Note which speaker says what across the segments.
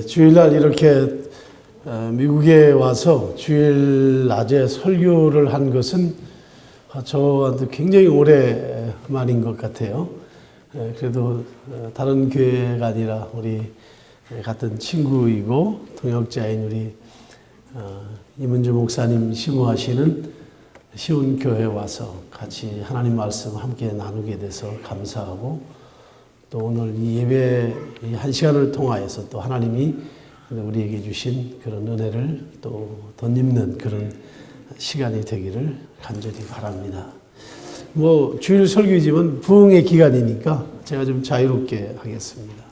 Speaker 1: 주일날 이렇게 미국에 와서 주일 낮에 설교를 한 것은 저한테 굉장히 오래만인 것 같아요. 그래도 다른 교회가 아니라 우리 같은 친구이고 동역자인 우리 이문주 목사님 심호하시는 시온교회에 와서 같이 하나님 말씀 함께 나누게 돼서 감사하고, 또 오늘 이 예배 한 시간을 통하여서 또 하나님이 우리에게 주신 그런 은혜를 또 덧입는 그런 시간이 되기를 간절히 바랍니다. 뭐 주일 설교이지만 부흥의 기간이니까 제가 좀 자유롭게 하겠습니다.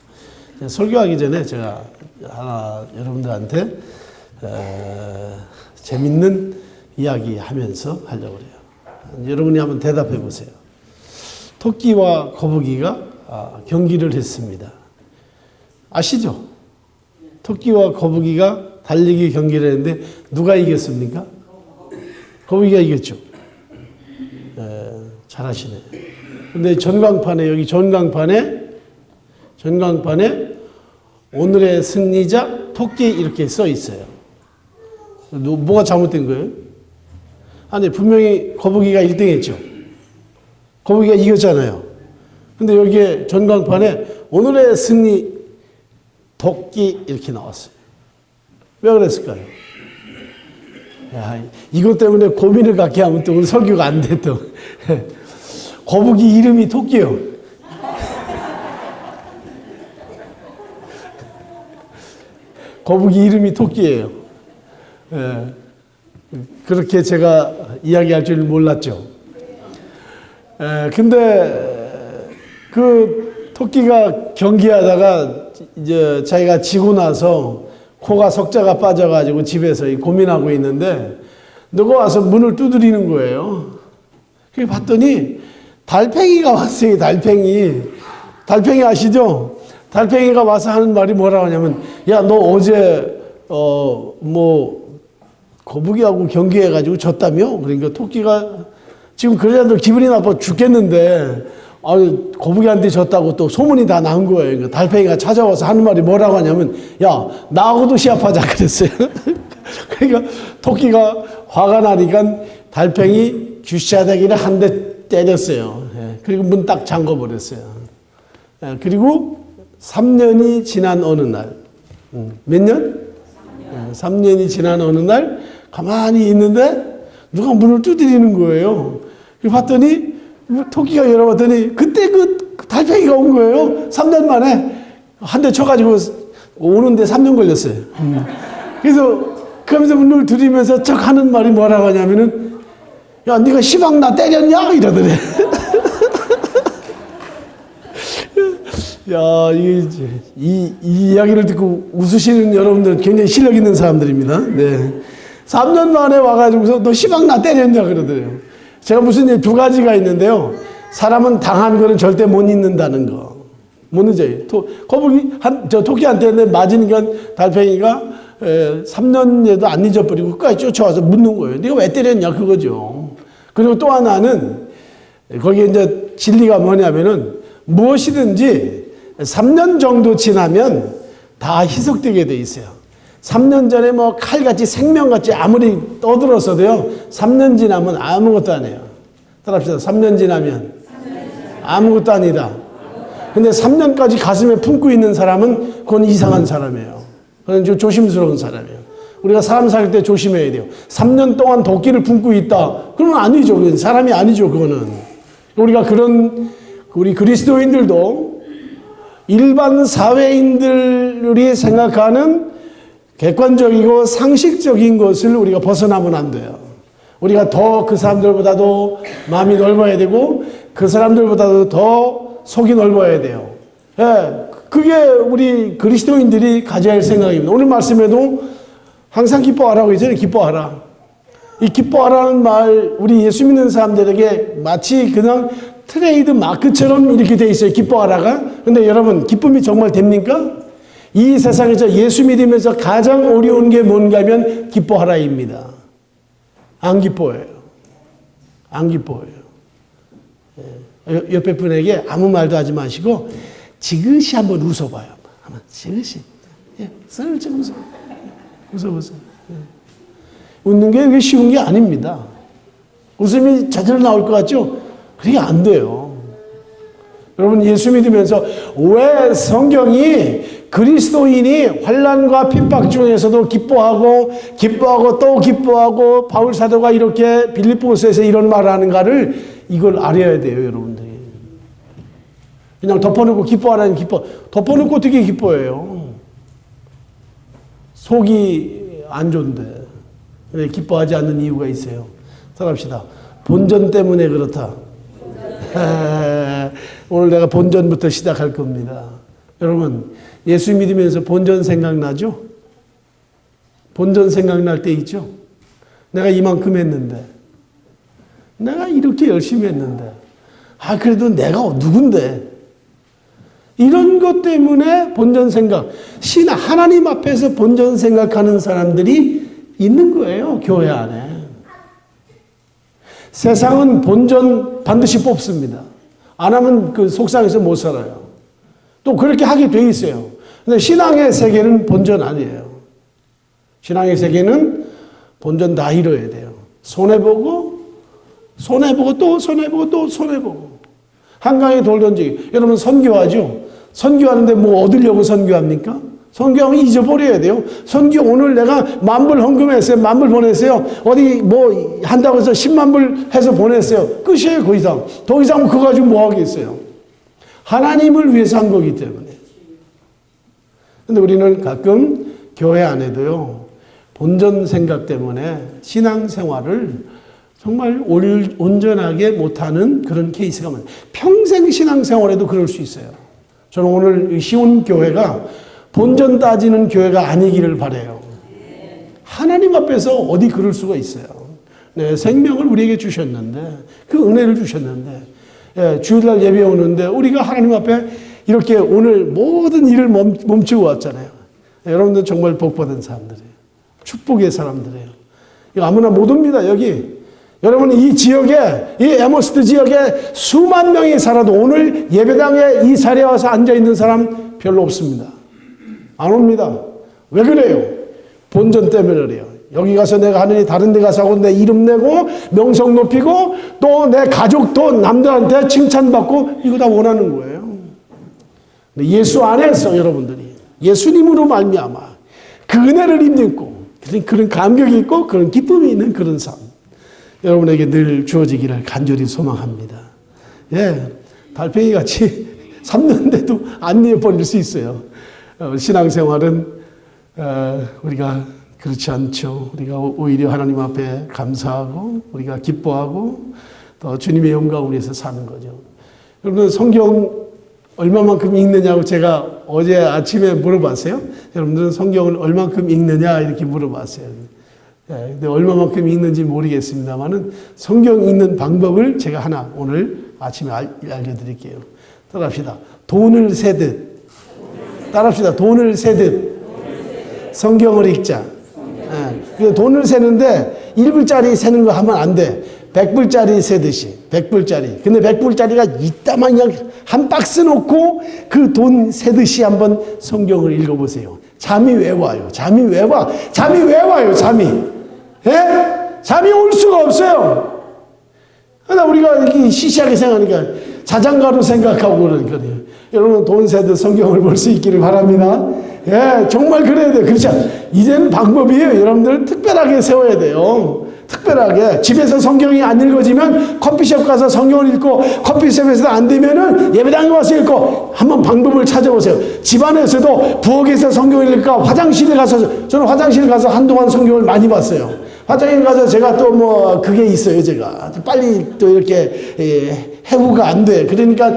Speaker 1: 설교하기 전에 제가 하나 여러분들한테 재밌는 이야기 하면서 하려고 그래요. 여러분이 한번 대답해 보세요. 토끼와 거북이가 경기를 했습니다. 아시죠? 토끼와 거북이가 달리기 경기를 했는데 누가 이겼습니까? 거북이가 이겼죠. 잘하시네. 근데 전광판에, 여기 전광판에 오늘의 승리자 토끼 이렇게 써 있어요. 뭐가 잘못된 거예요? 아니, 분명히 거북이가 1등 했죠. 거북이가 이겼잖아요. 근데 여기에 전광판에 오늘의 승리 토끼 이렇게 나왔어요. 왜 그랬을까요? 야, 이것 때문에 고민을 갖게 하면 또 오늘 설교가 안 돼, 또. 거북이 이름이 토끼요. 거북이 이름이 토끼예요. 그렇게 제가 이야기할 줄 몰랐죠. 근데 그 토끼가 경기하다가 이제 자기가 지고 나서 코가 석자가 빠져가지고 집에서 고민하고 있는데 누가 와서 문을 두드리는 거예요. 그래 봤더니 달팽이가 왔어요. 달팽이 아시죠? 달팽이가 와서 하는 말이 뭐라고 하냐면, 야, 너 어제 거북이하고 경기해가지고 졌다며? 그러니까 토끼가 지금 그래야 너 기분이 나빠 죽겠는데, 거북이한테 졌다고 또 소문이 다 난 거예요. 그러니까 달팽이가 찾아와서 하는 말이 뭐라고 하냐면, 야, 나하고도 시합하자 그랬어요. 그러니까 토끼가 화가 나니까 달팽이 귀싸대기를 한 대 때렸어요. 그리고 문 딱 잠궈버렸어요. 그리고 3년이 지난 어느 날, 몇 년? 3년이 지난 어느 날 가만히 있는데 누가 문을 두드리는 거예요. 봤더니 토끼가 열어봤더니 그때 그 달팽이가 온 거예요. 3년 만에 한 대 쳐가지고 오는데 3년 걸렸어요. 그래서 그러면서 문을 두드리면서 척 하는 말이 뭐라고 하냐면은, 야, 네가 시방 나 때렸냐? 이러더래. 야, 이 이야기를 듣고 웃으시는 여러분들은 굉장히 실력 있는 사람들입니다. 네. 3년 만에 와가지고서 너 시방 나 때렸냐? 그러더래요. 제가 무슨 두 가지가 있는데요. 사람은 당한 거는 절대 못 잊는다는 거. 못 잊어요. 토끼한테 맞으니까 달팽이가 3년에도 안 잊어버리고 끝까지 쫓아와서 묻는 거예요. 네가 왜 때렸냐? 그거죠. 그리고 또 하나는 거기에 이제 진리가 뭐냐면은 무엇이든지 3년 정도 지나면 다 희석되게 돼 있어요. 3년 전에 뭐 칼같이 생명같이 아무리 떠들었어도요, 3년 지나면 아무것도 안 해요. 따라합시다. 3년 지나면 아무것도 아니다. 근데 3년까지 가슴에 품고 있는 사람은 그건 이상한 사람이에요. 그건 좀 조심스러운 사람이에요. 우리가 사람 사귈 때 조심해야 돼요. 3년 동안 도끼를 품고 있다. 그러면 아니죠. 그건 사람이 아니죠. 그거는. 우리 그리스도인들도 일반 사회인들이 생각하는 객관적이고 상식적인 것을 우리가 벗어나면 안 돼요. 우리가 더 그 사람들보다도 마음이 넓어야 되고 그 사람들보다도 더 속이 넓어야 돼요. 그게 우리 그리스도인들이 가져야 할 생각입니다. 오늘 말씀에도 항상 기뻐하라고 했잖아요. 기뻐하라. 이 기뻐하라는 말, 우리 예수 믿는 사람들에게 마치 그냥 트레이드 마크처럼 이렇게 돼 있어요. 기뻐하라가. 근데 여러분, 기쁨이 정말 됩니까? 이 세상에서 예수 믿으면서 가장 어려운 게 뭔가 하면 기뻐하라입니다. 안 기뻐해요. 안 기뻐해요. 옆에 분에게 아무 말도 하지 마시고 지그시 한번 웃어봐요. 지그시. 슬쩍 웃어보세요. 웃는 게 쉬운 게 아닙니다. 웃음이 자주 나올 것 같죠? 그게 안 돼요. 여러분, 예수 믿으면서 왜 성경이 그리스도인이 환난과 핍박 중에서도 기뻐하고 또 기뻐하고 바울 사도가 이렇게 빌립보서에서 이런 말을 하는가를 이걸 알아야 돼요, 여러분들이. 그냥 덮어놓고 기뻐하라는 덮어놓고 어떻게 기뻐해요? 속이 안 좋은데 왜 기뻐하지 않는 이유가 있어요? 따라합시다. 본전 때문에 그렇다. 오늘 내가 본전부터 시작할 겁니다. 여러분, 예수 믿으면서 본전 생각나죠? 본전 생각날 때 있죠? 내가 이만큼 했는데, 내가 이렇게 열심히 했는데, 그래도 내가 누군데? 이런 것 때문에 본전 생각, 하나님 앞에서 본전 생각하는 사람들이 있는 거예요, 교회 안에. 세상은 본전 반드시 뽑습니다. 안 하면 그 속상해서 못 살아요. 또 그렇게 하게 돼 있어요. 근데 신앙의 세계는 본전 아니에요. 신앙의 세계는 본전 다 이뤄야 돼요. 손해보고 또 손해보고 또 손해보고. 한강에 돌 던지기. 여러분 선교하죠? 선교하는데 뭐 얻으려고 선교합니까? 선교하면 잊어버려야 돼요. 선교 오늘 내가 10,000불 헌금했어요. 10,000불 보냈어요. 어디 뭐 한다고 해서 100,000불 해서 보냈어요. 끝이에요, 그 이상. 더 이상 그거 가지고 뭐 하겠어요. 하나님을 위해서 한 거기 때문에. 근데 우리는 가끔 교회 안에도요, 본전 생각 때문에 신앙생활을 정말 온전하게 못하는 그런 케이스가 많아요. 평생 신앙생활에도 그럴 수 있어요. 저는 오늘 시온 교회가 본전 따지는 교회가 아니기를 바라요. 하나님 앞에서 어디 그럴 수가 있어요. 네, 생명을 우리에게 주셨는데, 그 은혜를 주셨는데, 주일날 예배 오는데 우리가 하나님 앞에 이렇게 오늘 모든 일을 멈추고 왔잖아요. 여러분들 정말 복받은 사람들이에요. 축복의 사람들이에요. 이거 아무나 못 옵니다, 여기. 여러분, 이 지역에, 이 에머스트 지역에 수만 명이 살아도 오늘 예배당에 이 자리에 와서 앉아있는 사람 별로 없습니다. 안 옵니다. 왜 그래요? 본전 때문에 그래요. 여기 가서 내가 하느니 다른 데 가서 하고 내 이름 내고 명성 높이고 또 내 가족도 남들한테 칭찬받고 이거 다 원하는 거예요. 근데 예수 안에서 여러분들이 예수님으로 말미암아 그 은혜를 힘입고 그런 감격이 있고 그런 기쁨이 있는 그런 삶 여러분에게 늘 주어지기를 간절히 소망합니다. 달팽이 같이 3년대도 안 내버릴 수 있어요. 신앙생활은 우리가 그렇지 않죠. 우리가 오히려 하나님 앞에 감사하고 우리가 기뻐하고 또 주님의 영광을 위해서 사는 거죠. 여러분 성경 얼마만큼 읽느냐고 제가 어제 아침에 물어봤어요. 여러분들은 성경을 얼마만큼 읽느냐 이렇게 물어봤어요. 근데 얼마만큼 읽는지 모르겠습니다만은 성경 읽는 방법을 제가 하나 오늘 아침에 알려드릴게요. 따라합시다. 돈을 세듯. 따라합시다. 돈을 세듯. 성경을 읽자. 돈을 세는데 1불짜리 세는 거 하면 안 돼. 100불짜리 세듯이. 100불짜리. 근데 100불짜리가 이따만 그냥 한 박스 놓고 그 돈 세듯이 한번 성경을 읽어보세요. 잠이 왜 와요? 잠이 왜 와? 잠이 왜 와요? 잠이. 잠이 올 수가 없어요. 그러나 우리가 이렇게 시시하게 생각하니까 자장가로 생각하고 그러니까요. 여러분 돈 세듯 성경을 볼 수 있기를 바랍니다. 정말 그래야 돼요. 그렇죠? 이제는 방법이에요. 여러분들 특별하게 세워야 돼요. 특별하게 집에서 성경이 안 읽어지면 커피숍 가서 성경을 읽고 커피숍에서도 안 되면은 예배당에 와서 읽고 한번 방법을 찾아보세요. 집안에서도 부엌에서 성경을 읽을까 화장실에 가서 저는 화장실 가서 한동안 성경을 많이 봤어요. 화장실 가서 제가 또 뭐 그게 있어요. 제가 빨리 또 이렇게 해부가 안 돼. 그러니까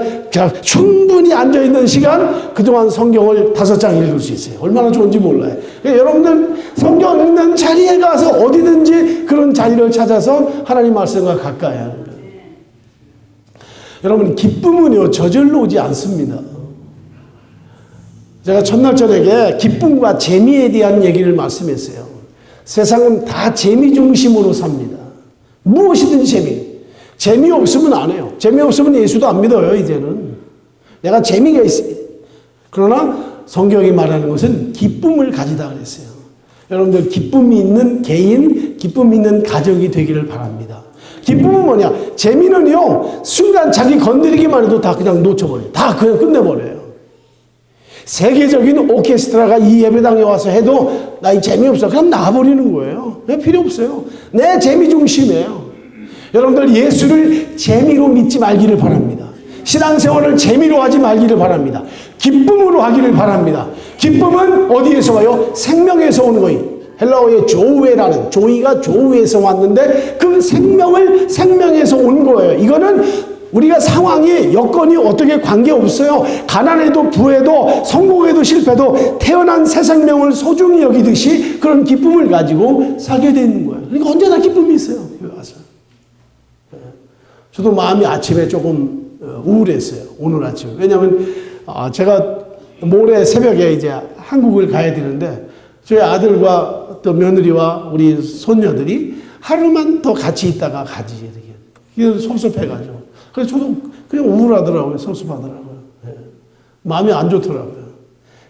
Speaker 1: 충분히 앉아있는 시간 그동안 성경을 5장 읽을 수 있어요. 얼마나 좋은지 몰라요. 그러니까 여러분들 성경 읽는 자리에 가서 어디든지 그런 자리를 찾아서 하나님 말씀과 가까이 하는 거예요. 여러분 기쁨은요 저절로 오지 않습니다. 제가 첫날 저녁에 기쁨과 재미에 대한 얘기를 말씀했어요. 세상은 다 재미 중심으로 삽니다. 무엇이든지 재미없으면 안 해요. 재미없으면 예수도 안 믿어요, 이제는. 내가 재미가 있어요. 그러나 성경이 말하는 것은 기쁨을 가지다 그랬어요. 여러분들 기쁨이 있는 개인, 기쁨이 있는 가정이 되기를 바랍니다. 기쁨은 뭐냐? 재미는요, 순간 자기 건드리기만 해도 다 그냥 놓쳐버려요. 다 그냥 끝내버려요. 세계적인 오케스트라가 이 예배당에 와서 해도 나 이 재미없어. 그럼 나와버리는 거예요. 왜 필요 없어요? 내 재미 중심이에요. 여러분들 예수를 재미로 믿지 말기를 바랍니다. 신앙생활을 재미로 하지 말기를 바랍니다. 기쁨으로 하기를 바랍니다. 기쁨은 어디에서 와요? 생명에서 오는 거예요. 헬라어의 조우에라는, 조이가 조우에서 왔는데 그 생명을 생명에서 온 거예요. 이거는 우리가 상황이, 여건이 어떻게 관계없어요. 가난해도 부해도 성공해도 실패도 태어난 새 생명을 소중히 여기듯이 그런 기쁨을 가지고 살게 되는 거예요. 그러니까 언제나 기쁨이 있어요. 여기 와서. 저도 마음이 아침에 조금 우울했어요. 오늘 아침에. 왜냐하면 제가 모레 새벽에 이제 한국을 가야 되는데 저희 아들과 또 며느리와 우리 손녀들이 하루만 더 같이 있다가 가지. 이게 섭섭해가지고. 그래서 저도 그냥 우울하더라고요. 섭섭하더라고요. 네. 마음이 안 좋더라고요.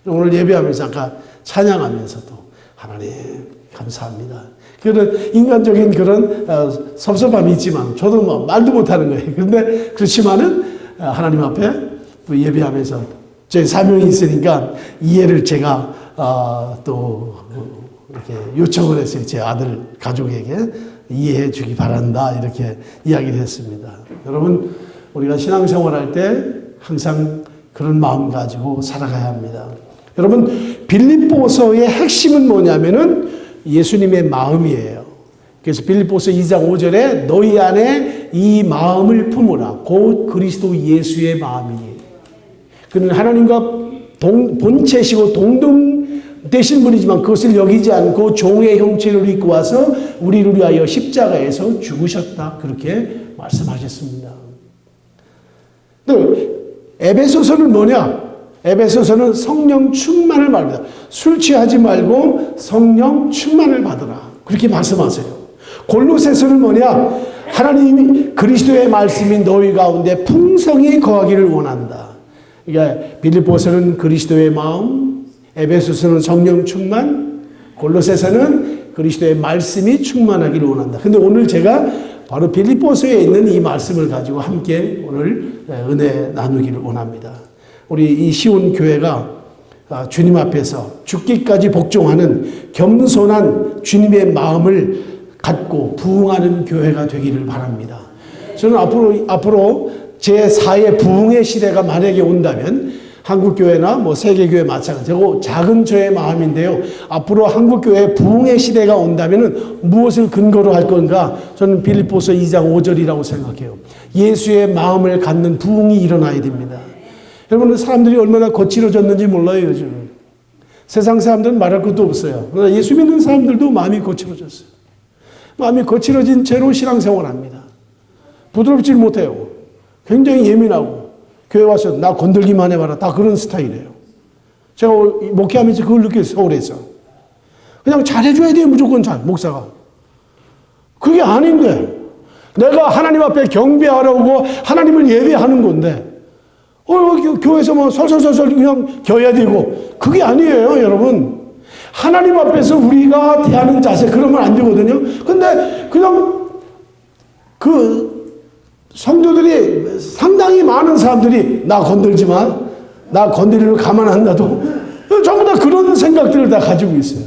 Speaker 1: 오늘 예배하면서 아까 찬양하면서도 하나님 감사합니다. 그런 인간적인 그런 섭섭함이 있지만 저도 뭐 말도 못하는 거예요. 그런데 그렇지만은 하나님 앞에 예배하면서 저희 사명이 있으니까 이해를 제가 또 이렇게 요청을 했어요. 제 아들 가족에게 이해해 주기 바란다 이렇게 이야기를 했습니다. 여러분 우리가 신앙생활할 때 항상 그런 마음 가지고 살아가야 합니다. 여러분 빌립보서의 핵심은 뭐냐면은 예수님의 마음이에요. 그래서 빌립보서 2장 5절에 너희 안에 이 마음을 품으라. 곧 그리스도 예수의 마음이니. 그는 하나님과 본체시고 동등되신 분이지만 그것을 여기지 않고 종의 형체를 입고 와서 우리를 위하여 십자가에서 죽으셨다. 그렇게 말씀하셨습니다. 에베소서는 뭐냐? 에베소서는 성령 충만을 말합니다. 술 취하지 말고 성령 충만을 받으라. 그렇게 말씀하세요. 골로새서는 뭐냐? 하나님이 그리스도의 말씀이 너희 가운데 풍성히 거하기를 원한다. 그러니까 빌립보서는 그리스도의 마음, 에베소서는 성령 충만, 골로새서는 그리스도의 말씀이 충만하기를 원한다. 근데 오늘 제가 바로 빌립보서에 있는 이 말씀을 가지고 함께 오늘 은혜 나누기를 원합니다. 우리 이 시온 교회가 주님 앞에서 죽기까지 복종하는 겸손한 주님의 마음을 갖고 부흥하는 교회가 되기를 바랍니다. 저는 앞으로 제4의 부흥의 시대가 만약에 온다면 한국교회나 뭐 세계교회 마찬가지고 작은 저의 마음인데요. 앞으로 한국교회 부흥의 시대가 온다면 무엇을 근거로 할 건가? 저는 빌립보서 2장 5절이라고 생각해요. 예수의 마음을 갖는 부흥이 일어나야 됩니다. 여러분 사람들이 얼마나 거칠어졌는지 몰라요 요즘. 세상 사람들은 말할 것도 없어요. 그러나 예수 믿는 사람들도 마음이 거칠어졌어요. 마음이 거칠어진 채로 신앙생활합니다. 부드럽지 못해요. 굉장히 예민하고 교회 와서 나 건들기만 해봐라. 다 그런 스타일이에요. 제가 목회하면서 그걸 느꼈어요. 서울에서. 그냥 잘해줘야 돼요. 무조건 목사가. 그게 아닌데 내가 하나님 앞에 경배하려고 하나님을 예배하는 건데 교회에서 뭐 설설설설 그냥 겨야 되고 그게 아니에요 여러분. 하나님 앞에서 우리가 대하는 자세 그러면 안 되거든요. 근데 그냥 성도들이 상당히 많은 사람들이 나 건들지 마. 나 건드리면 가만 안 놔도 전부 다 그런 생각들을 다 가지고 있어요.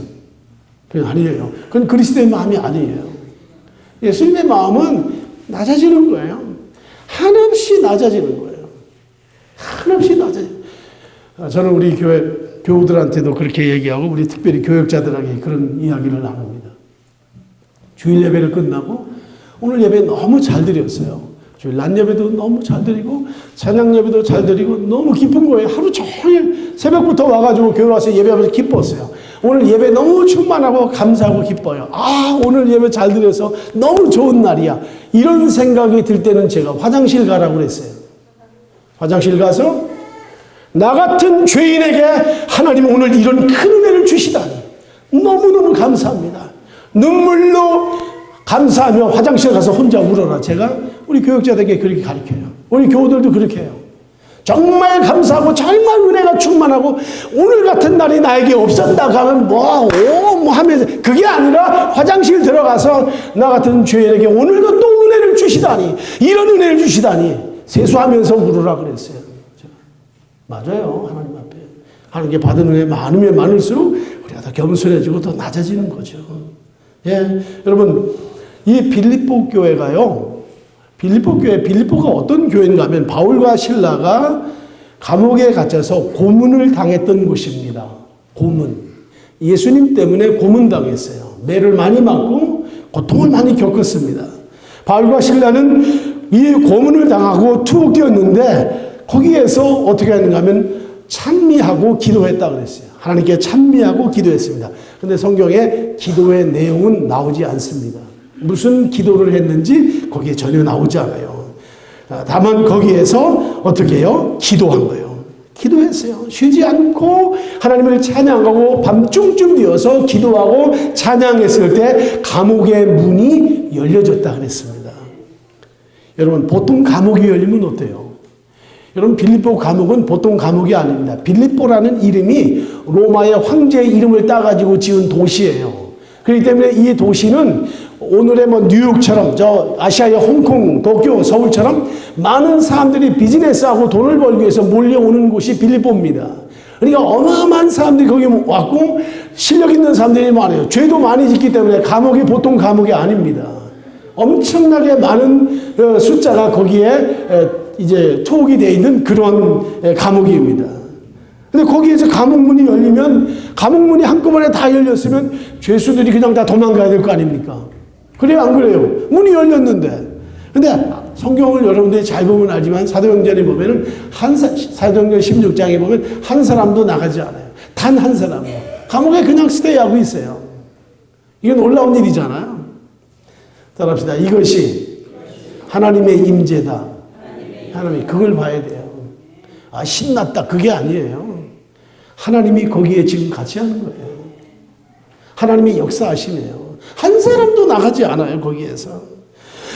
Speaker 1: 그건 아니에요. 그건 그리스도의 마음이 아니에요. 예수님의 마음은 낮아지는 거예요. 한없이 낮아지는 거예요. 한없이 낮아져요. 저는 우리 교회 교우들한테도 그렇게 얘기하고 우리 특별히 교역자들에게 그런 이야기를 나눕니다. 주일 예배를 끝나고 오늘 예배 너무 잘 드렸어요. 주일 낮 예배도 너무 잘 드리고 찬양 예배도 잘 드리고 너무 기쁜 거예요. 하루 종일 새벽부터 와가지고 교회 와서 예배하면서 기뻤어요. 오늘 예배 너무 충만하고 감사하고 기뻐요. 오늘 예배 잘 드려서 너무 좋은 날이야. 이런 생각이 들 때는 제가 화장실 가라고 그랬어요. 화장실 가서 나 같은 죄인에게 하나님은 오늘 이런 큰 은혜를 주시다니 너무너무 감사합니다. 눈물로 감사하며 화장실 가서 혼자 울어라. 제가 우리 교역자들에게 그렇게 가르쳐요. 우리 교우들도 그렇게 해요. 정말 감사하고 정말 은혜가 충만하고 오늘 같은 날이 나에게 없었다 하면 뭐 하면서 그게 아니라 화장실 들어가서 나 같은 죄인에게 오늘도 또 은혜를 주시다니 이런 은혜를 주시다니 세수하면서 울으라 그랬어요. 맞아요. 하나님 앞에 하나님께 받은 은혜 많으면 많을수록 우리가 더 겸손해지고 더 낮아지는 거죠. 예, 여러분 이 빌립보 교회가요. 빌립보가 어떤 교회인가 하면 바울과 실라가 감옥에 갇혀서 고문을 당했던 곳입니다. 고문. 예수님 때문에 고문당했어요. 매를 많이 맞고 고통을 많이 겪었습니다. 바울과 실라는 이 고문을 당하고 투옥되었는데 거기에서 어떻게 하는가 하면 찬미하고 기도했다 그랬어요. 하나님께 찬미하고 기도했습니다. 그런데 성경에 기도의 내용은 나오지 않습니다. 무슨 기도를 했는지 거기에 전혀 나오지 않아요. 다만 거기에서 어떻게 해요? 기도한 거예요. 기도했어요. 쉬지 않고 하나님을 찬양하고 밤중쯤 되어서 기도하고 찬양했을 때 감옥의 문이 열려졌다 그랬습니다. 여러분 보통 감옥이 열리면 어때요? 여러분 빌립보 감옥은 보통 감옥이 아닙니다. 빌립보라는 이름이 로마의 황제의 이름을 따가지고 지은 도시예요. 그렇기 때문에 이 도시는 오늘의 뭐 뉴욕처럼 저 아시아의 홍콩, 도쿄, 서울처럼 많은 사람들이 비즈니스하고 돈을 벌기 위해서 몰려오는 곳이 빌립보입니다. 그러니까 어마어마한 사람들이 거기 왔고 실력 있는 사람들이 많아요. 죄도 많이 짓기 때문에 감옥이 보통 감옥이 아닙니다. 엄청나게 많은 숫자가 거기에 이제 투옥이 되어 있는 그런 감옥입니다. 근데 거기에서 감옥문이 열리면 감옥문이 한꺼번에 다 열렸으면 죄수들이 그냥 다 도망가야 될 거 아닙니까? 그래요, 안 그래요? 문이 열렸는데. 근데 성경을 여러분들이 잘 보면 알지만 사도행전에 보면은 사도행전 16장에 보면 한 사람도 나가지 않아요. 단 한 사람이요. 감옥에 그냥 스테이하고 있어요. 이건 놀라운 일이잖아요. 따라합시다. 이것이 하나님의 임재다. 하나님이 그걸 봐야 돼요. 아, 신났다. 그게 아니에요. 하나님이 거기에 지금 같이 하는 거예요. 하나님이 역사하시네요. 한 사람도 나가지 않아요, 거기에서.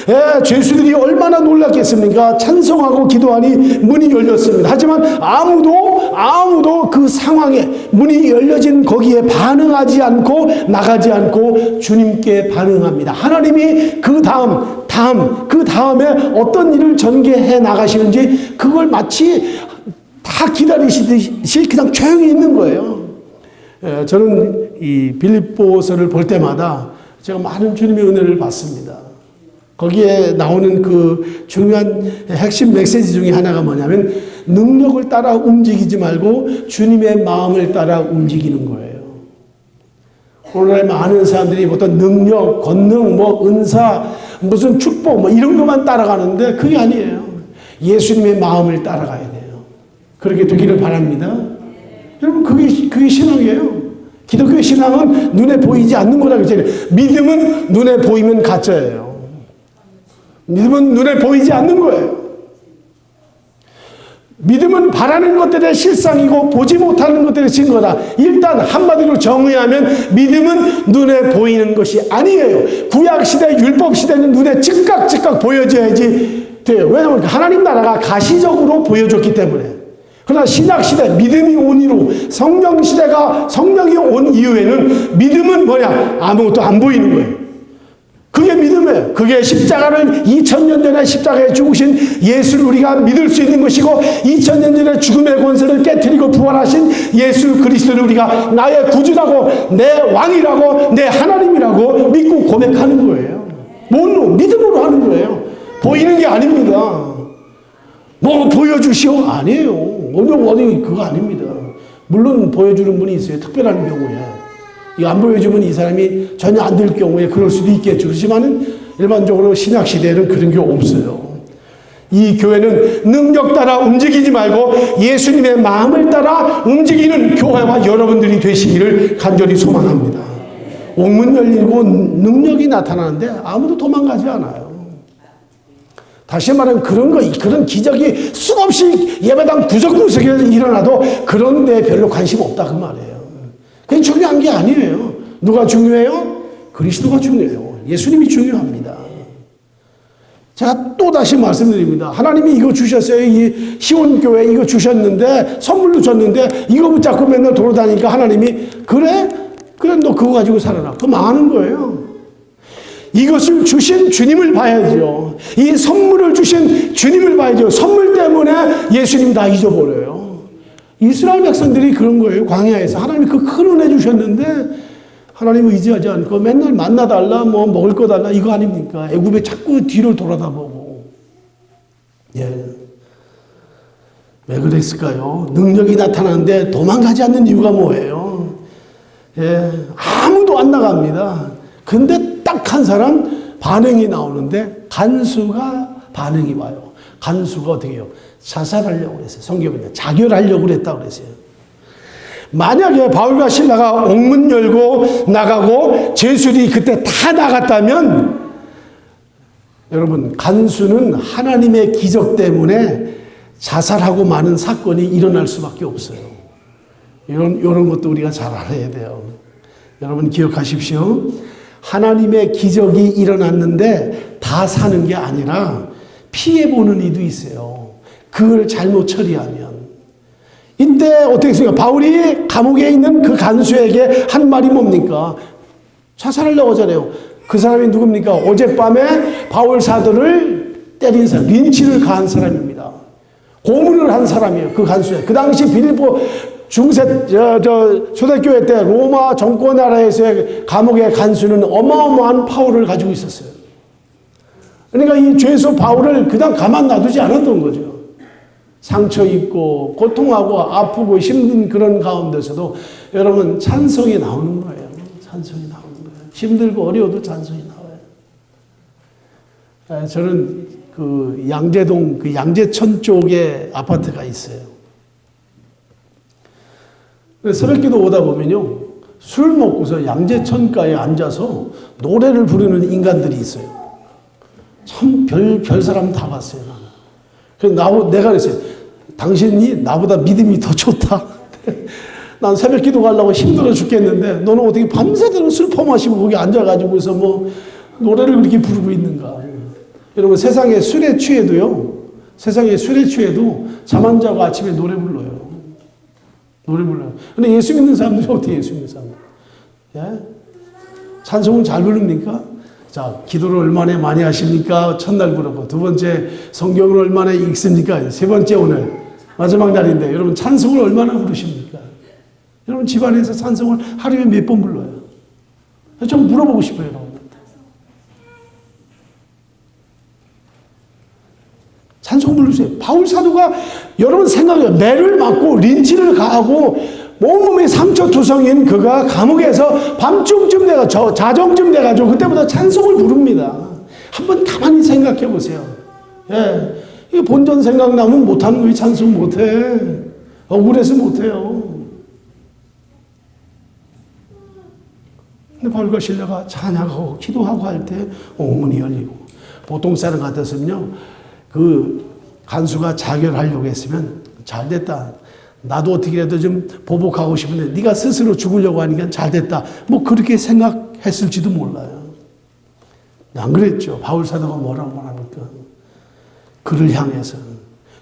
Speaker 1: 예, 죄수들이 얼마나 놀랐겠습니까? 찬송하고 기도하니 문이 열렸습니다. 하지만 아무도 그 상황에 문이 열려진 거기에 반응하지 않고 나가지 않고 주님께 반응합니다. 하나님이 그 다음에 어떤 일을 전개해 나가시는지 그걸 마치 다 기다리시듯이 그냥 조용히 있는 거예요. 예, 저는 이 빌립보서를 볼 때마다 제가 많은 주님의 은혜를 받습니다. 거기에 나오는 그 중요한 핵심 메시지 중에 하나가 뭐냐면 능력을 따라 움직이지 말고 주님의 마음을 따라 움직이는 거예요. 오늘날 많은 사람들이 어떤 능력, 권능, 뭐 은사, 무슨 축복 뭐 이런 것만 따라가는데 그게 아니에요. 예수님의 마음을 따라가야 돼요. 그렇게 되기를 바랍니다. 여러분 그게 신앙이에요. 기독교 신앙은 눈에 보이지 않는 거라고 했잖아요. 믿음은 눈에 보이면 가짜예요. 믿음은 눈에 보이지 않는 거예요. 믿음은 바라는 것들의 실상이고 보지 못하는 것들의 증거다. 일단 한마디로 정의하면 믿음은 눈에 보이는 것이 아니에요. 구약시대, 율법시대는 눈에 즉각 보여져야지 돼요. 왜냐하면 하나님 나라가 가시적으로 보여줬기 때문에. 그러나 신약시대 믿음이 온 이후 성령이 온 이후에는 믿음은 뭐냐? 아무것도 안 보이는 거예요. 그게 믿음이에요. 그게 십자가를 2000년 전에 십자가에 죽으신 예수를 우리가 믿을 수 있는 것이고 2000년 전에 죽음의 권세를 깨트리고 부활하신 예수 그리스도를 우리가 나의 구주라고 내 왕이라고 내 하나님이라고 믿고 고백하는 거예요. 뭘로? 믿음으로 하는 거예요. 보이는 게 아닙니다. 뭐 보여주시오? 아니에요. 어디 그거 아닙니다. 물론 보여주는 분이 있어요. 특별한 경우에. 이거 안 보여주면 이 사람이 전혀 안 될 경우에 그럴 수도 있겠죠. 그렇지만은 일반적으로 신약시대에는 그런 게 없어요. 이 교회는 능력 따라 움직이지 말고 예수님의 마음을 따라 움직이는 교회와 여러분들이 되시기를 간절히 소망합니다. 옥문 열리고 능력이 나타나는데 아무도 도망가지 않아요. 다시 말하면 그런 기적이 수없이 예배당 구석구석에서 일어나도 그런 데 별로 관심 없다 그 말이에요. 그게 중요한 게 아니에요. 누가 중요해요? 그리스도가 중요해요. 예수님이 중요합니다. 제가 또 다시 말씀드립니다. 하나님이 이거 주셨어요. 이 시온교회 이거 주셨는데, 선물로 줬는데, 이거 붙잡고 맨날 돌아다니니까 하나님이, 그래 너 그거 가지고 살아라. 그거 망하는 거예요. 이것을 주신 주님을 봐야죠. 이 선물을 주신 주님을 봐야죠. 선물 때문에 예수님 다 잊어버려요. 이스라엘 백성들이 그런 거예요. 광야에서 하나님이 그 큰 은혜 주셨는데 하나님을 의지하지 않고 맨날 만나 달라, 뭐 먹을 거 달라, 이거 아닙니까? 애굽에 자꾸 뒤를 돌아다보고. 예. 왜 그랬을까요? 능력이 나타나는데 도망가지 않는 이유가 뭐예요? 예. 아무도 안 나갑니다. 근데 딱 한 사람 반응이 나오는데 간수가 반응이 와요. 간수가 어떻게 해요? 자살하려고 그랬어요. 성경에 자결하려고 그랬다고 그랬어요. 만약에 바울과 실라가 옥문 열고 나가고 제술이 그때 다 나갔다면, 여러분, 간수는 하나님의 기적 때문에 자살하고 마는 사건이 일어날 수밖에 없어요. 이런 것도 우리가 잘 알아야 돼요. 여러분 기억하십시오. 하나님의 기적이 일어났는데 다 사는 게 아니라 피해보는 이도 있어요. 그걸 잘못 처리하면. 이때 어떻게 했습니까? 바울이 감옥에 있는 그 간수에게 한 말이 뭡니까? 자살하려고 하잖아요. 그 사람이 누굽니까? 어젯밤에 바울 사도를 때린 사람, 린치를 가한 사람입니다. 고문을 한 사람이에요. 그 간수에. 그 당시 빌립보 초대교회 때 로마 정권 나라에서의 감옥의 간수는 어마어마한 파워를 가지고 있었어요. 그러니까 이 죄수 바울을 그냥 가만 놔두지 않았던 거죠. 상처 입고 고통하고 아프고 힘든 그런 가운데서도 여러분 찬송이 나오는 거예요. 찬송이 나오는 거예요. 힘들고 어려워도 찬송이 나와요. 저는 그 양재동, 그 양재천 쪽에 아파트가 있어요. 새벽기도 오다 보면요, 술 먹고서 양재천가에 앉아서 노래를 부르는 인간들이 있어요. 참 별 사람 다 봤어요. 그래서 내가 그랬어요. 당신이 나보다 믿음이 더 좋다. 난 새벽기도 가려고 힘들어 죽겠는데 너는 어떻게 밤새도록 술 퍼마시고 거기 앉아가지고서 뭐 노래를 그렇게 부르고 있는가. 여러분 세상에 술에 취해도 잠 안 자고 아침에 노래 불러요. 근데 예수 믿는 사람들이 어떻게 예수 믿는 사람들? 예? 찬송은 잘 부릅니까? 자, 기도를 얼마나 많이 하십니까? 첫날 부르고. 두 번째, 성경을 얼마나 읽습니까? 세 번째, 오늘 마지막 날인데 여러분 찬송을 얼마나 부르십니까? 여러분 집안에서 찬송을 하루에 몇 번 불러요? 좀 물어보고 싶어요, 여러분. 찬송 부르세요. 바울 사도가 여러분 생각해요. 매를 맞고 린치를 가하고 온몸에 상처투성인 그가 감옥에서 밤중쯤 돼가지고 자정쯤 돼가지고 그때부터 찬송을 부릅니다. 한번 가만히 생각해 보세요. 예, 이게 본전 생각나면 못하는 거예요. 찬송 못해. 억울해서 못해요. 근데 바울과 실라가 찬양하고 기도하고 할 때 옥문이 열리고, 보통 사람 같았으면요, 그 간수가 자결하려고 했으면 잘 됐다. 나도 어떻게라도 좀 보복하고 싶은데 네가 스스로 죽으려고 하니까 잘 됐다. 뭐 그렇게 생각했을지도 몰라요. 안 그랬죠. 바울 사도가 뭐라고 말합니까? 그를 향해서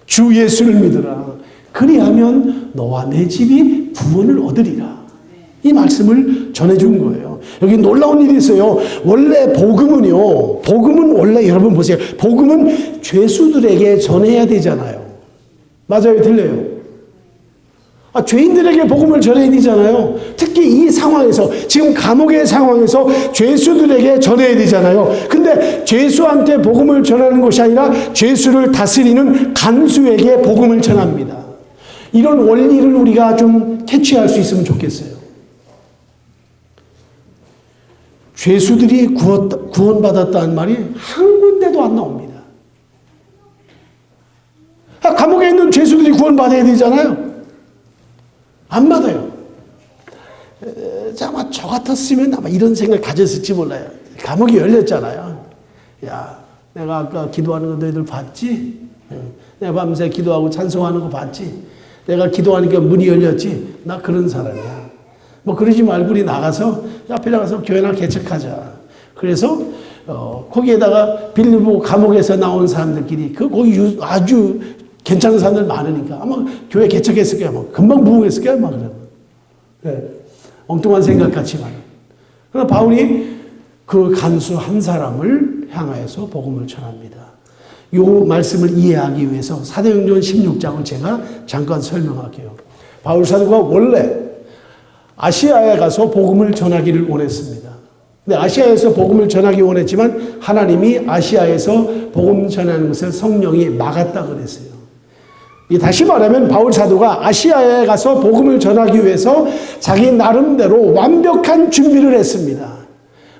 Speaker 1: 주 예수를 믿으라. 그리하면 너와 내 집이 구원을 얻으리라. 이 말씀을 전해준 거예요. 여기 놀라운 일이 있어요. 원래 복음은 원래 여러분 보세요. 복음은 죄수들에게 전해야 되잖아요. 맞아요? 틀려요? 죄인들에게 복음을 전해야 되잖아요. 특히 이 상황에서, 지금 감옥의 상황에서 죄수들에게 전해야 되잖아요. 근데 죄수한테 복음을 전하는 것이 아니라 죄수를 다스리는 간수에게 복음을 전합니다. 이런 원리를 우리가 좀 캐치할 수 있으면 좋겠어요. 죄수들이 구원받았다는 말이 한 군데도 안 나옵니다. 감옥에 있는 죄수들이 구원받아야 되잖아요. 안 받아요. 아마 저 같았으면 아마 이런 생각 가졌을지 몰라요. 감옥이 열렸잖아요. 야, 내가 아까 기도하는 거 너희들 봤지? 내가 밤새 기도하고 찬송하는 거 봤지? 내가 기도하니까 문이 열렸지? 나 그런 사람이야. 뭐 그러지 말고 우리 나가서 앞에 나가서 교회나 개척하자. 그래서 거기에다가 빌립보 감옥에서 나온 사람들끼리 거기 아주 괜찮은 사람들 많으니까 아마 교회 개척했을 거야. 뭐 금방 부흥했을 거야. 막 그래. 네. 엉뚱한 생각 같지만. 그러나 바울이 그 간수 한 사람을 향하여서 복음을 전합니다. 이 말씀을 이해하기 위해서 사도행전 16장을 제가 잠깐 설명할게요. 바울 사도가 원래 아시아에 가서 복음을 전하기를 원했습니다. 근데 아시아에서 복음을 전하기 원했지만 하나님이 아시아에서 복음 전하는 것을 성령이 막았다 그랬어요. 다시 말하면 바울 사도가 아시아에 가서 복음을 전하기 위해서 자기 나름대로 완벽한 준비를 했습니다.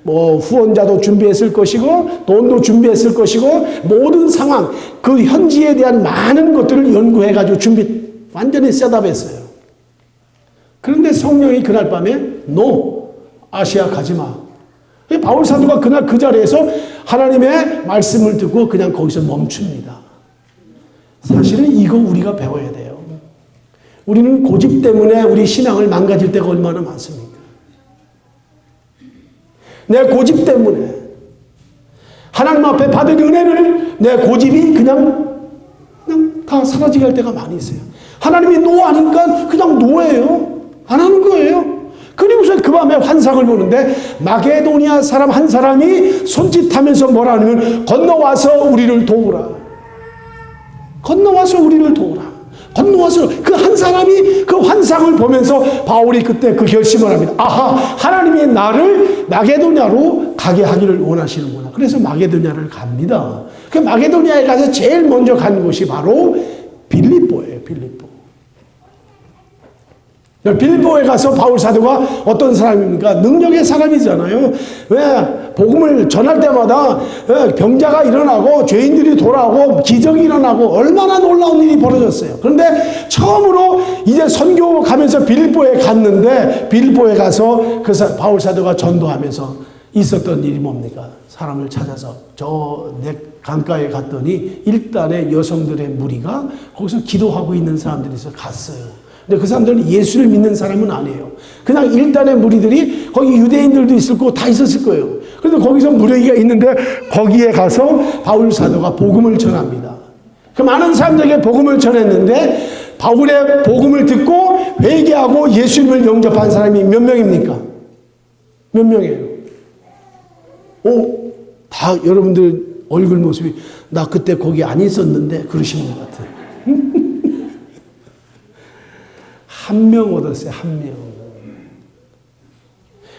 Speaker 1: 뭐 후원자도 준비했을 것이고 돈도 준비했을 것이고 모든 상황 그 현지에 대한 많은 것들을 연구해 가지고 완전히 셋업했어요. 그런데 성령이 그날 밤에 너 아시아 가지 마. 바울 사도가 그날 그 자리에서 하나님의 말씀을 듣고 그냥 거기서 멈춥니다. 사실은 이거 우리가 배워야 돼요. 우리는 고집 때문에 우리 신앙을 망가질 때가 얼마나 많습니까? 내 고집 때문에 하나님 앞에 받은 은혜를 내 고집이 그냥 다 사라지게 할 때가 많이 있어요. 하나님이 노하니까 그냥 노예요. 안 하는 거예요. 그리고서 그 밤에 환상을 보는데 마게도니아 사람 한 사람이 손짓하면서 뭐라 하냐면 건너와서 우리를 도우라. 건너와서 우리를 도우라. 건너와서 그 한 사람이 그 환상을 보면서 바울이 그때 그 결심을 합니다. 아하, 하나님이 나를 마게도냐로 가게 하기를 원하시는구나. 그래서 마게도냐를 갑니다. 그 마게도냐에 가서 제일 먼저 간 곳이 바로 빌립보예요. 빌립보. 빌립보에 가서 바울 사도가 어떤 사람입니까? 능력의 사람이잖아요. 왜? 복음을 전할 때마다 병자가 일어나고 죄인들이 돌아오고 기적이 일어나고 얼마나 놀라운 일이 벌어졌어요. 그런데 처음으로 이제 선교 가면서 빌립보에 갔는데 빌립보에 가서 그 바울 사도가 전도하면서 있었던 일이 뭡니까? 사람을 찾아서 저 강가에 갔더니 일단의 여성들의 무리가 거기서 기도하고 있는 사람들이 있어 갔어요. 근데 그 사람들은 예수를 믿는 사람은 아니에요. 그냥 일단의 무리들이 거기 유대인들도 있을 거고 다 있었을 거예요. 그런데 거기서 무리가 있는데 거기에 가서 바울 사도가 복음을 전합니다. 그 많은 사람들에게 복음을 전했는데 바울의 복음을 듣고 회개하고 예수님을 영접한 사람이 몇 명입니까? 몇 명이에요? 다 여러분들 얼굴 모습이 나 그때 거기 안 있었는데 그러시는 것 같아요. 한 명 얻었어요. 한 명.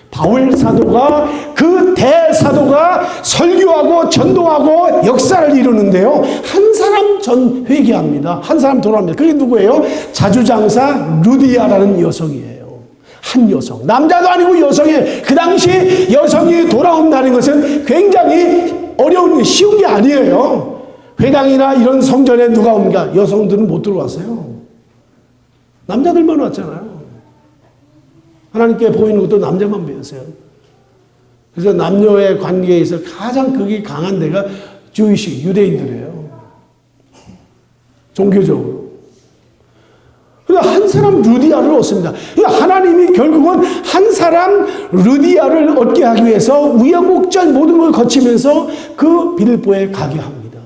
Speaker 1: 바울 사도가 그 대사도가 설교하고 전도하고 역사를 이루는데요. 한 사람 회개합니다. 한 사람 돌아옵니다. 그게 누구예요? 자주장사 루디아라는 여성이에요. 한 여성. 남자도 아니고 여성이에요. 그 당시 여성이 돌아온다는 것은 굉장히 어려운 쉬운 게 아니에요. 회당이나 이런 성전에 누가 옵니까? 여성들은 못 들어왔어요. 남자들만 왔잖아요. 하나님께 보이는 것도 남자만 보였어요. 그래서 남녀의 관계에 있어 가장 극이 강한 데가 유대인들이에요. 종교적으로. 그래서 한 사람 루디아를 얻습니다. 하나님이 결국은 한 사람 루디아를 얻게 하기 위해서 우여곡절 모든 걸 거치면서 그 빌립보에 가게 합니다.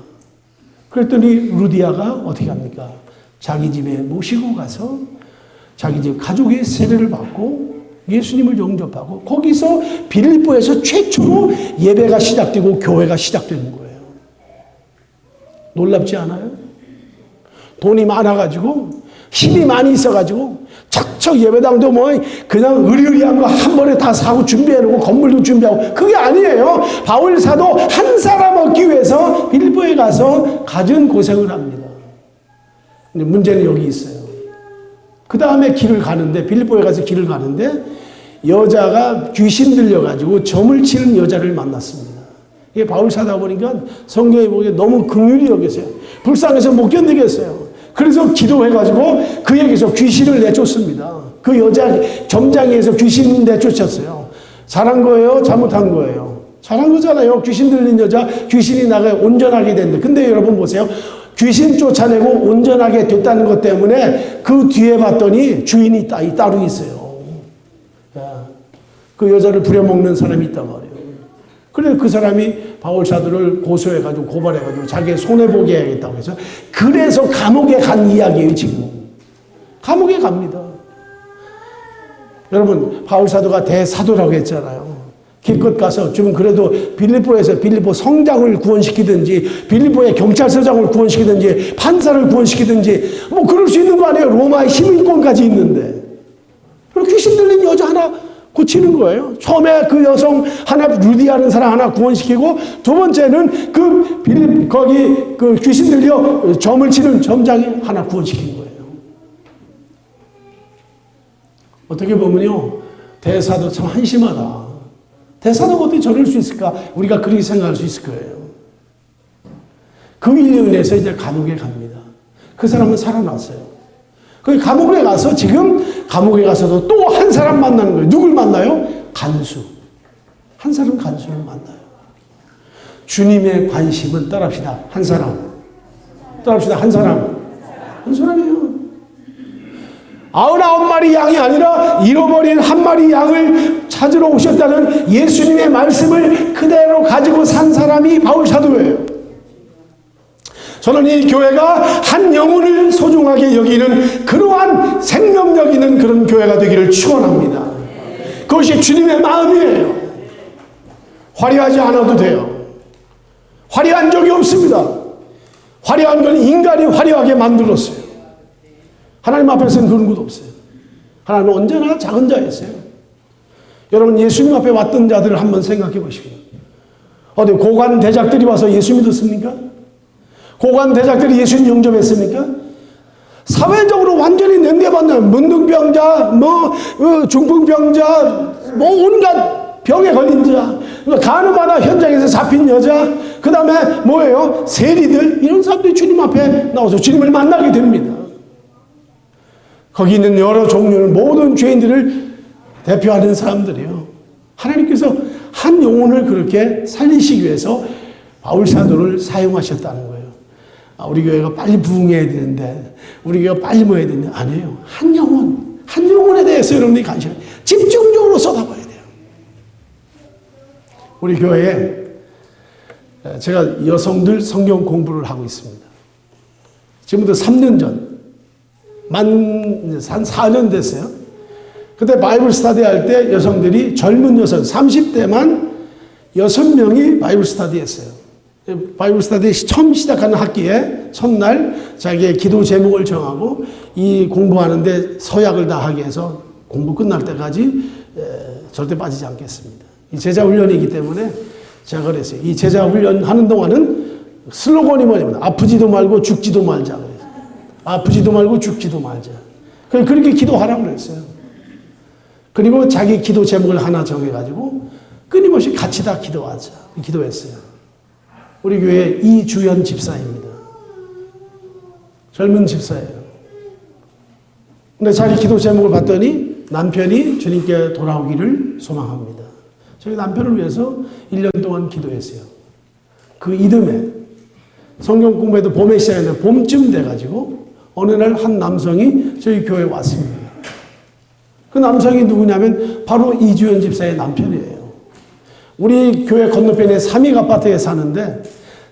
Speaker 1: 그랬더니 루디아가 어떻게 합니까? 자기 집에 모시고 가서 자기 집 가족의 세례를 받고 예수님을 영접하고 거기서 빌립보에서 최초로 예배가 시작되고 교회가 시작되는 거예요. 놀랍지 않아요? 돈이 많아가지고 힘이 많이 있어가지고 척척 예배당도 뭐 그냥 의리의리한 거 한 번에 다 사고 준비해놓고 건물도 준비하고 그게 아니에요. 바울 사도 한 사람 얻기 위해서 빌립보에 가서 갖은 고생을 합니다. 근데 문제는 여기 있어요. 그 다음에 길을 가는데 빌립보에 가서 길을 가는데 여자가 귀신 들려가지고 점을 치는 여자를 만났습니다. 이게 바울 사다 보니까 성경에 보기에 너무 긍휼히 여겼어요. 불쌍해서 못 견디겠어요. 그래서 기도해가지고 그에게서 귀신을 내쫓습니다. 그 여자 점장에서 귀신 내쫓았어요. 잘한 거예요? 잘못한 거예요? 잘한 거잖아요. 귀신 들린 여자 귀신이 나가 온전하게 된다. 근데 여러분 보세요. 귀신 쫓아내고 온전하게 됐다는 것 때문에 그 뒤에 봤더니 주인이 따로 있어요. 그 여자를 부려먹는 사람이 있단 말이에요. 그래서 그 사람이 바울 사도를 고소해가지고 고발해가지고 자기의 손해보게 해야겠다고 해서 그래서 감옥에 간 이야기예요 지금. 감옥에 갑니다. 여러분 바울 사도가 대사도라고 했잖아요. 기껏 가서 좀 그래도 빌립보에서 빌립보 성장을 구원시키든지 빌립보의 경찰서장을 구원시키든지 판사를 구원시키든지 뭐 그럴 수 있는 거 아니에요. 로마의 시민권까지 있는데. 그리고 귀신 들린 여자 하나 고치는 거예요. 처음에 그 여성 하나 루디아는 사람 하나 구원시키고 두 번째는 그 거기 그 귀신 들려 점을 치는 점장이 하나 구원시킨 거예요. 어떻게 보면요 대사도 참 한심하다. 대사도가 어떻게 저럴 수 있을까? 우리가 그렇게 생각할 수 있을 거예요. 그 일로 인해서 이제 감옥에 갑니다. 그 사람은 살아났어요. 그 감옥에 가서 지금 감옥에 가서도 또 한 사람 만나는 거예요. 누굴 만나요? 간수. 한 사람 간수를 만나요. 주님의 관심은 따라합시다. 한 사람. 따라합시다. 한 사람. 한 사람이에요. 99마리 양이 아니라 잃어버린 한 마리 양을 찾으러 오셨다는 예수님의 말씀을 그대로 가지고 산 사람이 바울 사도예요. 저는 이 교회가 한 영혼을 소중하게 여기는 그러한 생명력 있는 그런 교회가 되기를 축원합니다. 그것이 주님의 마음이에요. 화려하지 않아도 돼요. 화려한 적이 없습니다. 화려한 건 인간이 화려하게 만들었어요. 하나님 앞에서는 그런 것도 없어요. 하나님은 언제나 작은 자였어요. 여러분 예수님 앞에 왔던 자들을 한번 생각해 보십시오. 어디 고관 대작들이 와서 예수 믿었습니까? 고관 대작들이 예수님 영접했습니까? 사회적으로 완전히 냉대받는 문둥병자, 중풍병자, 온갖 병에 걸린 자, 간음하다 현장에서 잡힌 여자, 그 다음에 뭐예요? 세리들, 이런 사람들이 주님 앞에 나와서 주님을 만나게 됩니다. 거기 있는 여러 종류의 모든 죄인들을 대표하는 사람들이요. 하나님께서 한 영혼을 그렇게 살리시기 위해서 바울 사도를 사용하셨다는 거예요. 우리 교회가 빨리 부흥해야 되는데, 우리 교회가 빨리 뭐 해야 되는데, 아니에요. 한 영혼에 대해서 여러분들이 관심을 집중적으로 쏟아봐야 돼요. 우리 교회에 제가 여성들 성경 공부를 하고 있습니다. 지금부터 3년 전, 한 4년 됐어요. 그때 바이블 스터디 할 때 여성들이 젊은 여성 30대만 6명이 바이블 스터디 했어요. 바이블 스터디 처음 시작하는 학기에 첫날 자기의 기도 제목을 정하고 이 공부하는데 서약을 다 하게 해서 공부 끝날 때까지 절대 빠지지 않겠습니다. 이 제자 훈련이기 때문에 제가 그랬어요. 이 제자 훈련 하는 동안은 슬로건이 뭐냐면 아프지도 말고 죽지도 말자. 아프지도 말고 죽지도 말자. 그렇게 기도하라고 그랬어요. 그리고 자기 기도 제목을 하나 정해가지고 끊임없이 같이 다 기도하자. 기도했어요. 우리 교회 이주연 집사입니다. 젊은 집사예요. 근데 자기 기도 제목을 봤더니 남편이 주님께 돌아오기를 소망합니다. 저희 남편을 위해서 1년 동안 기도했어요. 그 이듬해 성경 공부에도 봄에 시작했는데 봄쯤 돼가지고 어느 날 한 남성이 저희 교회에 왔습니다. 그 남성이 누구냐면 바로 이주연 집사의 남편이에요. 우리 교회 건너편에 삼익 아파트에 사는데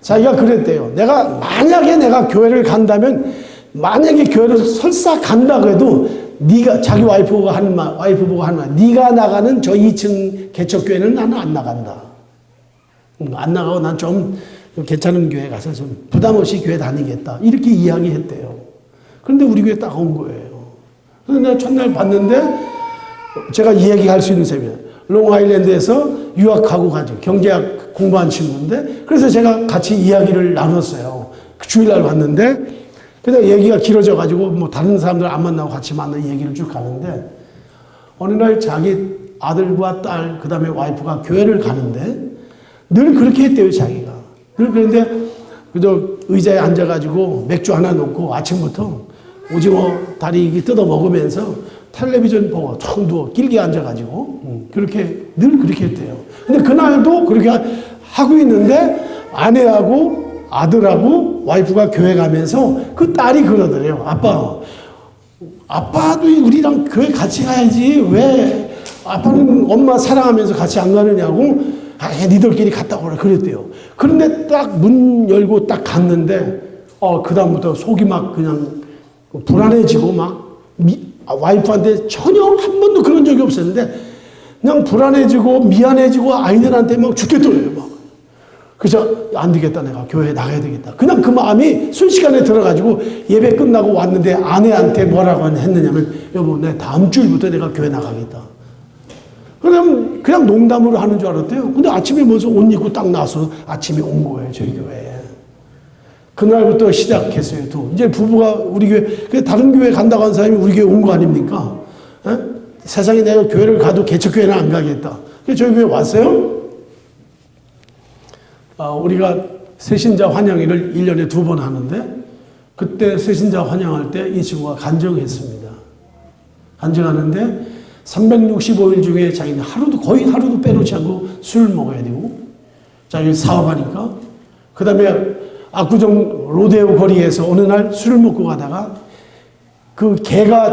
Speaker 1: 자기가 그랬대요. 만약에 내가 교회를 간다면, 만약에 교회를 설사 간다고 해도 네가, 자기 와이프 보고 하는 말, 네가 나가는 저 2층 개척교회는 나는 안 나간다. 안 나가고 난 좀 괜찮은 교회 가서 좀 부담 없이 교회 다니겠다. 이렇게 이야기했대요. 그런데 우리 교회 딱 온 거예요. 그래서 내가 첫날 봤는데 제가 이야기할 수 있는 셈이에요. 롱아일랜드에서 유학하고 가죠. 경제학 공부한 친구인데, 그래서 제가 같이 이야기를 나눴어요. 주일날 봤는데, 근데 얘기가 길어져가지고, 뭐, 다른 사람들 안 만나고 같이 만나 얘기를 쭉 가는데, 어느 날 자기 아들과 딸, 그 다음에 와이프가 교회를 가는데, 늘 그렇게 했대요, 자기가. 늘 그런데, 그저 의자에 앉아가지고 맥주 하나 놓고 아침부터 오징어 다리 뜯어 먹으면서 텔레비전 보고 텅 누워 길게 앉아가지고 늘 그렇게 했대요. 근데 그날도 그렇게 하고 있는데 아내하고 아들하고 와이프가 교회 가면서 그 딸이 그러더래요. 아빠도 우리랑 교회 같이 가야지 왜 아빠는 엄마 사랑하면서 같이 안 가느냐고. 니들끼리 갔다 오라 그랬대요. 그런데 딱 문 열고 딱 갔는데 그다음부터 속이 막 그냥 불안해지고 막 와이프한테 전혀 한 번도 그런 적이 없었는데 그냥 불안해지고 미안해지고 아이들한테 막 죽겠더래요. 막. 그래서 안 되겠다, 내가 교회에 나가야 되겠다. 그냥 그 마음이 순식간에 들어가지고 예배 끝나고 왔는데 아내한테 뭐라고 했느냐면, 여보, 내 다음 주일부터 내가 교회 나가겠다. 그냥 농담으로 하는 줄 알았대요. 근데 아침에 먼저 옷 입고 딱 나와서 아침에 온 거예요, 저희 교회에. 그날부터 시작했어요, 또. 이제 부부가 우리 교회, 다른 교회 간다고 한 사람이 우리 교회 온 거 아닙니까? 에? 세상에 내가 교회를 가도 개척교회는 안 가겠다. 그래서 저희 교회 왔어요. 우리가 새신자 환영회를 1년에 2번 하는데, 그때 새신자 환영할 때 이 친구가 간증했습니다. 간증하는데 365일 중에 자기는 거의 하루도 빼놓지 않고 술을 먹어야 되고, 자기 사업하니까, 그 다음에 압구정 로데오 거리에서 어느 날 술을 먹고 가다가 그 개가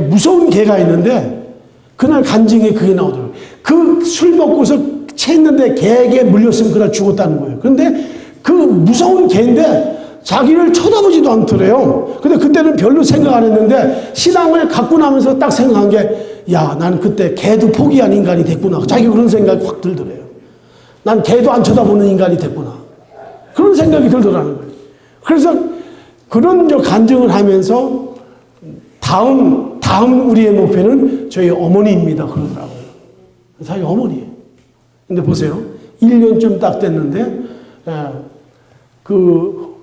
Speaker 1: 무서운 개가 있는데, 그날 간증에 그게 나오더라고요. 그 술 먹고서 채했는데 개에게 물렸으면 그날 죽었다는 거예요. 그런데 그 무서운 개인데 자기를 쳐다보지도 않더래요. 근데 그때는 별로 생각 안 했는데 신앙을 갖고 나면서 딱 생각한 게, 야, 난 그때 개도 포기한 인간이 됐구나. 자기가 그런 생각이 확 들더래요. 난 개도 안 쳐다보는 인간이 됐구나. 그런 생각이 들더라는 거예요. 그래서 그런 간증을 하면서 다음 우리의 목표는 저희 어머니입니다. 그러더라고요. 자기 어머니예요. 근데 보세요. 1년쯤 딱 됐는데, 그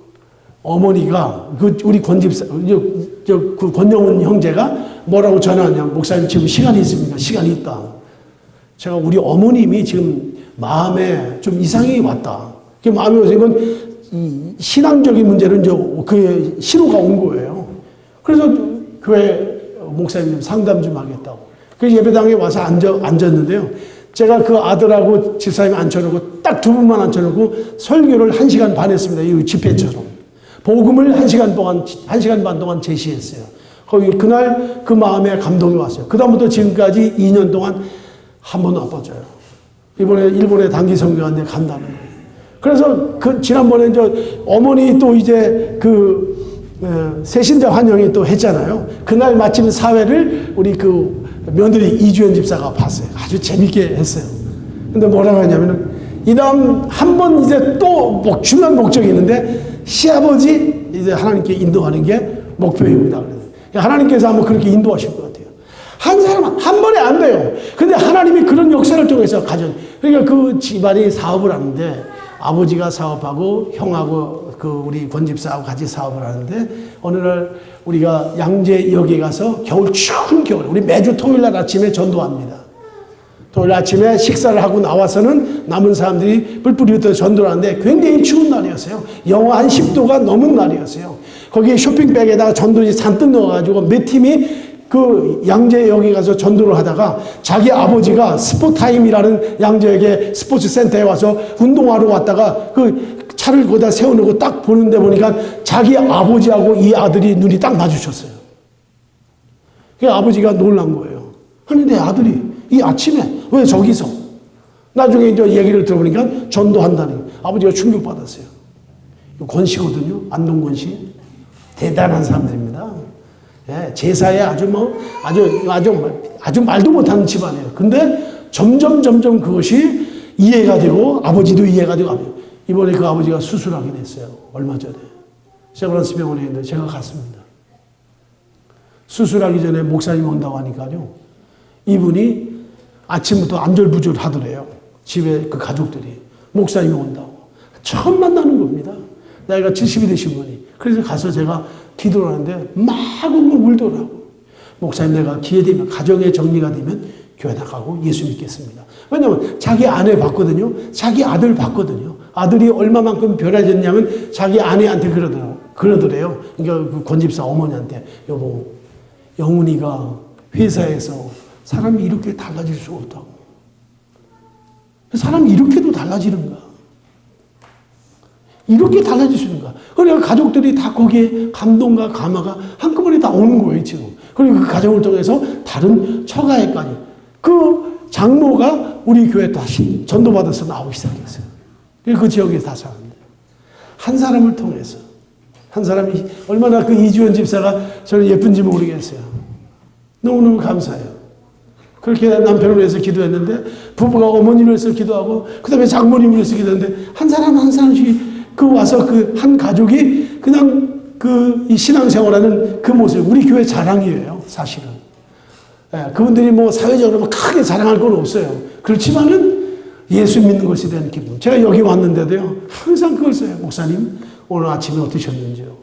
Speaker 1: 어머니가, 우리 권집사, 그 권영훈 형제가 뭐라고 전화하냐. 목사님 지금 시간이 있습니다. 시간이 있다. 제가 우리 어머님이 지금 마음에 좀 이상이 왔다. 그 마음이 와서 이건 신앙적인 문제로 이제 그 신호가 온 거예요. 그래서 교회 목사님 상담 좀 하겠다고. 그래서 예배당에 와서 앉았는데요. 제가 그 아들하고 집사님 앉혀놓고 딱 두 분만 앉혀놓고 설교를 1시간 반 했습니다. 이 집회처럼. 복음을 1시간 반 동안 제시했어요. 그날 그 마음에 감동이 왔어요. 그다음부터 지금까지 2년 동안 한 번도 안 빠져요. 이번에 일본에 단기 선교하는데 간다는 거예요. 그래서 지난번에 어머니 또 이제 새신자 환영회 또 했잖아요. 그날 마침 사회를 우리 며느리 이주연 집사가 봤어요. 아주 재밌게 했어요. 근데 뭐라고 하냐면은, 이 다음 한 번 이제 또 중요한 목적이 있는데, 시아버지 이제 하나님께 인도하는 게 목표입니다. 하나님께서 한번 그렇게 인도하실 것 같아요. 한 사람 한 번에 안 돼요. 근데 하나님이 그런 역사를 통해서 그러니까 그 집안이 사업을 하는데, 아버지가 사업하고 형하고 우리 권집사하고 같이 사업을 하는데, 어느 날 우리가 양재역에 가서 추운 겨울, 우리 매주 토요일날 아침에 전도합니다. 토요일 아침에 식사를 하고 나와서는 남은 사람들이 뿔뿔이부터 전도를 하는데 굉장히 추운 날이었어요. 영하 한 10도가 넘은 날이었어요. 거기에 쇼핑백에다가 전도지 잔뜩 넣어가지고 몇 팀이 그 양재역에 가서 전도를 하다가 자기 아버지가 스포타임이라는 양재역의 스포츠 센터에 와서 운동하러 왔다가 그 차를 거기다 세워놓고 딱 보는데 보니까 자기 아버지하고 이 아들이 눈이 딱 마주쳤어요. 그 아버지가 놀란 거예요. 아니, 내 아들이 이 아침에 왜 저기서? 나중에 이제 얘기를 들어보니까 전도한다는 거예요. 아버지가 충격받았어요. 권씨거든요. 안동권 씨. 대단한 사람들입니다. 예, 제사에 아주 말도 못하는 집안이에요. 근데 점점 그것이 이해가 되고 아버지도 이해가 되고 이번에 그 아버지가 수술하게 됐어요. 얼마 전에. 세브란스 병원에 있는데 제가 갔습니다. 수술하기 전에 목사님 온다고 하니까요. 이분이 아침부터 안절부절 하더래요. 집에 그 가족들이. 목사님이 온다고. 처음 만나는 겁니다. 나이가 70이 되신 분이. 그래서 가서 제가 기도를 하는데 막 울더라고. 목사님, 내가 기회되면, 가정의 정리가 되면 교회 나가고 예수 믿겠습니다. 왜냐면 자기 아내 봤거든요. 자기 아들 봤거든요. 아들이 얼마만큼 변해졌냐면 자기 아내한테 그러더래요. 그러니까 그 권집사 어머니한테, 여보, 영훈이가 회사에서 사람이 이렇게 달라질 수 없다고. 사람이 이렇게도 달라지는가? 이렇게 달라질 수 있는가? 그러니까 가족들이 다 거기에 감동과 감화가 한꺼번에 다 오는 거예요, 지금. 그리고 그 가정을 통해서 다른 처가에까지. 그 장모가 우리 교회 다시 전도받아서 나오기 시작했어요. 그 지역에 다 사는데 한 사람을 통해서 한 사람이 얼마나 그 이주연 집사가 저는 예쁜지 모르겠어요. 너무너무 감사해요. 그렇게 남편을 위해서 기도했는데 부부가 어머니를 위해서 기도하고 그 다음에 장모님을 위해서 기도했는데 한 사람 한 사람씩 그 와서 그 한 가족이 그냥 그 이 신앙생활하는 그 모습 우리 교회 자랑이에요. 사실은. 예, 그분들이 뭐 사회적으로 뭐 크게 자랑할 건 없어요. 그렇지만은 예수 믿는 것에 대한 기쁨. 제가 여기 왔는데도요 항상 그걸 써요. 목사님 오늘 아침에 어떠셨는지요.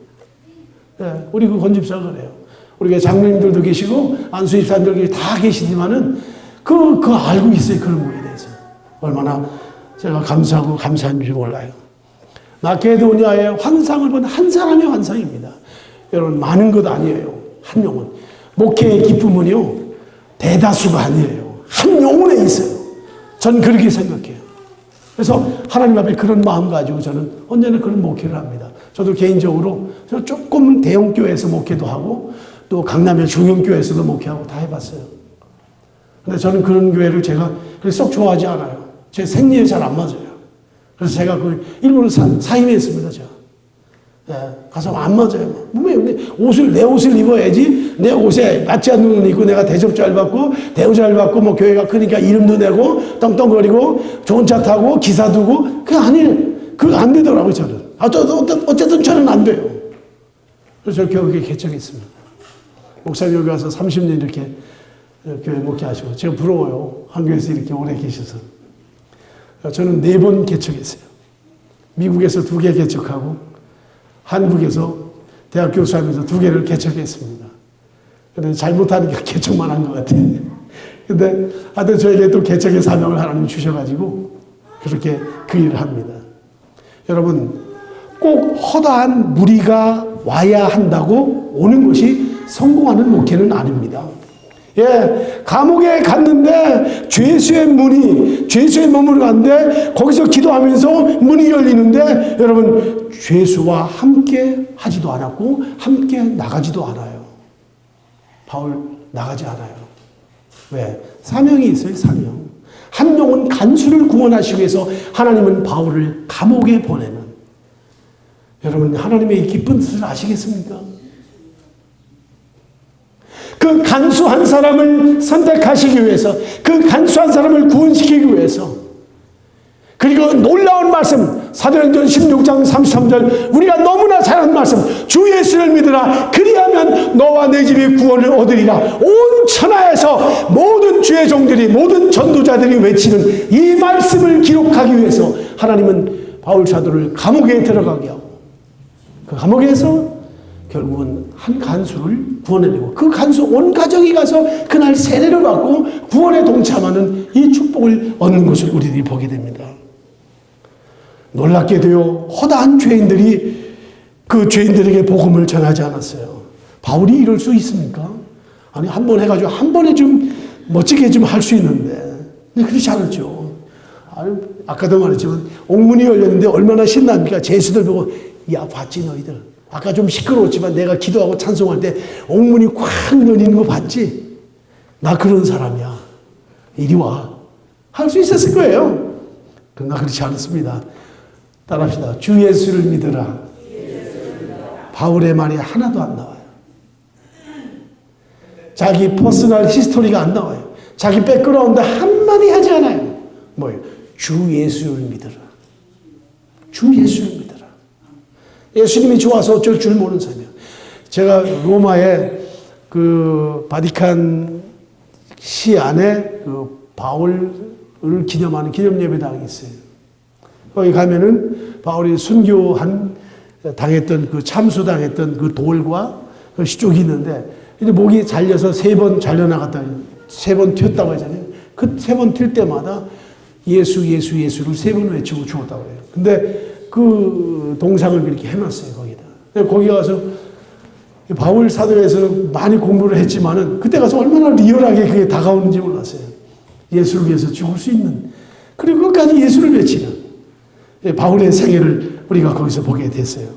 Speaker 1: 예, 우리 그 건집사가 그래요. 우리가 장로님들도 계시고 안수 집사님들 다 계시지만은 그 알고 있어요. 그런 거에 대해서 얼마나 제가 감사하고 감사한지 몰라요. 마케도니아의 환상을 본 한 사람의 환상입니다. 여러분 많은 것 아니에요. 한 영혼. 목회의 기쁨은요 대다수가 아니에요. 한 영혼에 있어요. 전 그렇게 생각해요. 그래서 하나님 앞에 그런 마음 가지고 저는 언제나 그런 목회를 합니다. 저도 개인적으로 저 조금 대형 교회에서 목회도 하고 또 강남의 중형교회에서도 목회하고 다 해봤어요. 근데 저는 그런 교회를 제가 썩 좋아하지 않아요. 제 생리에 잘 안 맞아요. 그래서 제가 그 일부러 사임했습니다. 제가. 예, 가서 안 맞아요. 내 옷을 입어야지 내 옷에 맞지 않는 옷을 입고 내가 대접 잘 받고 대우 잘 받고 뭐 교회가 크니까 이름도 내고 떵떵거리고 좋은 차 타고 기사 두고 그게 아니에요. 그거 안 되더라고요. 저는. 어쨌든 저는 안 돼요. 그래서 저 교회 개척했습니다. 목사님 여기 와서 30년 이렇게 교회 목회하시고 제가 부러워요. 한교에서 이렇게 오래 계셔서. 저는 4번 개척했어요. 미국에서 2개 개척하고 한국에서 대학 교수하면서 2개를 개척했습니다. 그런데 잘못하니까 개척만 한 것 같아요. 근데 하여튼 저에게 또 개척의 사명을 하나님 주셔가지고 그렇게 그 일을 합니다. 여러분 꼭 허다한 무리가 와야 한다고 오는 것이 성공하는 목회는 아닙니다. 예, 감옥에 갔는데 죄수의 문으로 갔는데 거기서 기도하면서 문이 열리는데 여러분 죄수와 함께 하지도 않았고 함께 나가지도 않아요. 바울 나가지 않아요. 왜? 사명이 있어요. 사명. 한 영혼 간수를 구원하시기 위해서 하나님은 바울을 감옥에 보내는. 여러분 하나님의 기쁜 뜻을 아시겠습니까? 그 간수한 사람을 선택하시기 위해서 그 간수한 사람을 구원시키기 위해서 그리고 놀라운 말씀 사도행전 16장 33절 우리가 너무나 잘 아는 말씀 주 예수를 믿으라 그리하면 너와 내 집이 구원을 얻으리라 온 천하에서 모든 주의 종들이 모든 전도자들이 외치는 이 말씀을 기록하기 위해서 하나님은 바울 사도를 감옥에 들어가게 하고 그 감옥에서 결국은 한 간수를 구원해내고 그 간수 온 가정이 가서 그날 세례를 받고 구원에 동참하는 이 축복을 얻는 것을 우리들이 보게 됩니다. 놀랍게도요 허다한 죄인들이 그 죄인들에게 복음을 전하지 않았어요. 바울이 이럴 수 있습니까? 아니 한 번 해가지고 한 번에 좀 멋지게 좀 할 수 있는데 근데 그렇지 않았죠. 아니, 아까도 말했지만 옥문이 열렸는데 얼마나 신납니까? 제수들 보고 야 봤지 너희들 아까 좀 시끄러웠지만 내가 기도하고 찬송할 때 옥문이 꽉 열리는 거 봤지? 나 그런 사람이야. 이리 와. 할 수 있었을 거예요. 그러나 그렇지 않습니다. 따라합시다. 주 예수를 믿으라. 바울의 말이 하나도 안 나와요. 자기 퍼스널 히스토리가 안 나와요. 자기 백그라운드 한마디 하지 않아요. 뭐예요? 주 예수를 믿으라. 주 예수를 믿으라. 예수님이 좋아서 어쩔 줄 모르는 사람이에요. 제가 로마에 그 바티칸 시 안에 그 바울을 기념하는 기념 예배당이 있어요. 거기 가면은 바울이 당했던 그 참수당했던 그 돌과 그 시쪽이 있는데 근데 목이 잘려서 3번 잘려나갔다 3번 튀었다고 하잖아요. 그 3번 튈 때마다 예수를 3번 외치고 죽었다고 그래요. 근데 그 동상을 이렇게 해놨어요, 거기다. 거기 가서 바울 사도에서 많이 공부를 했지만은 그때 가서 얼마나 리얼하게 그게 다가오는지 몰랐어요. 예수를 위해서 죽을 수 있는. 그리고 끝까지 예수를 외치는 바울의 생애를 우리가 거기서 보게 됐어요.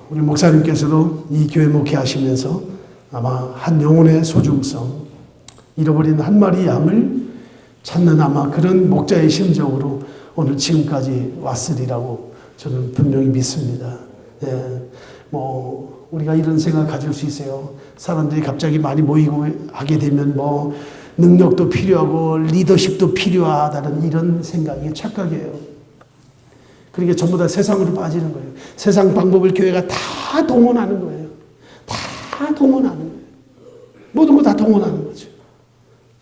Speaker 1: 우리 목사님께서도 이 교회 목회하시면서 아마 한 영혼의 소중성, 잃어버린 한 마리 양을 찾는 아마 그런 목자의 심정으로 오늘 지금까지 왔으리라고 저는 분명히 믿습니다. 예, 뭐 우리가 이런 생각 가질 수 있어요. 사람들이 갑자기 많이 모이고 하게 되면 뭐 능력도 필요하고 리더십도 필요하다는 이런 생각이 착각이에요. 그러니까 전부 다 세상으로 빠지는 거예요. 세상 방법을 교회가 다 동원하는 거예요. 다 동원하는 거예요. 모든 거 다 동원하는 거죠.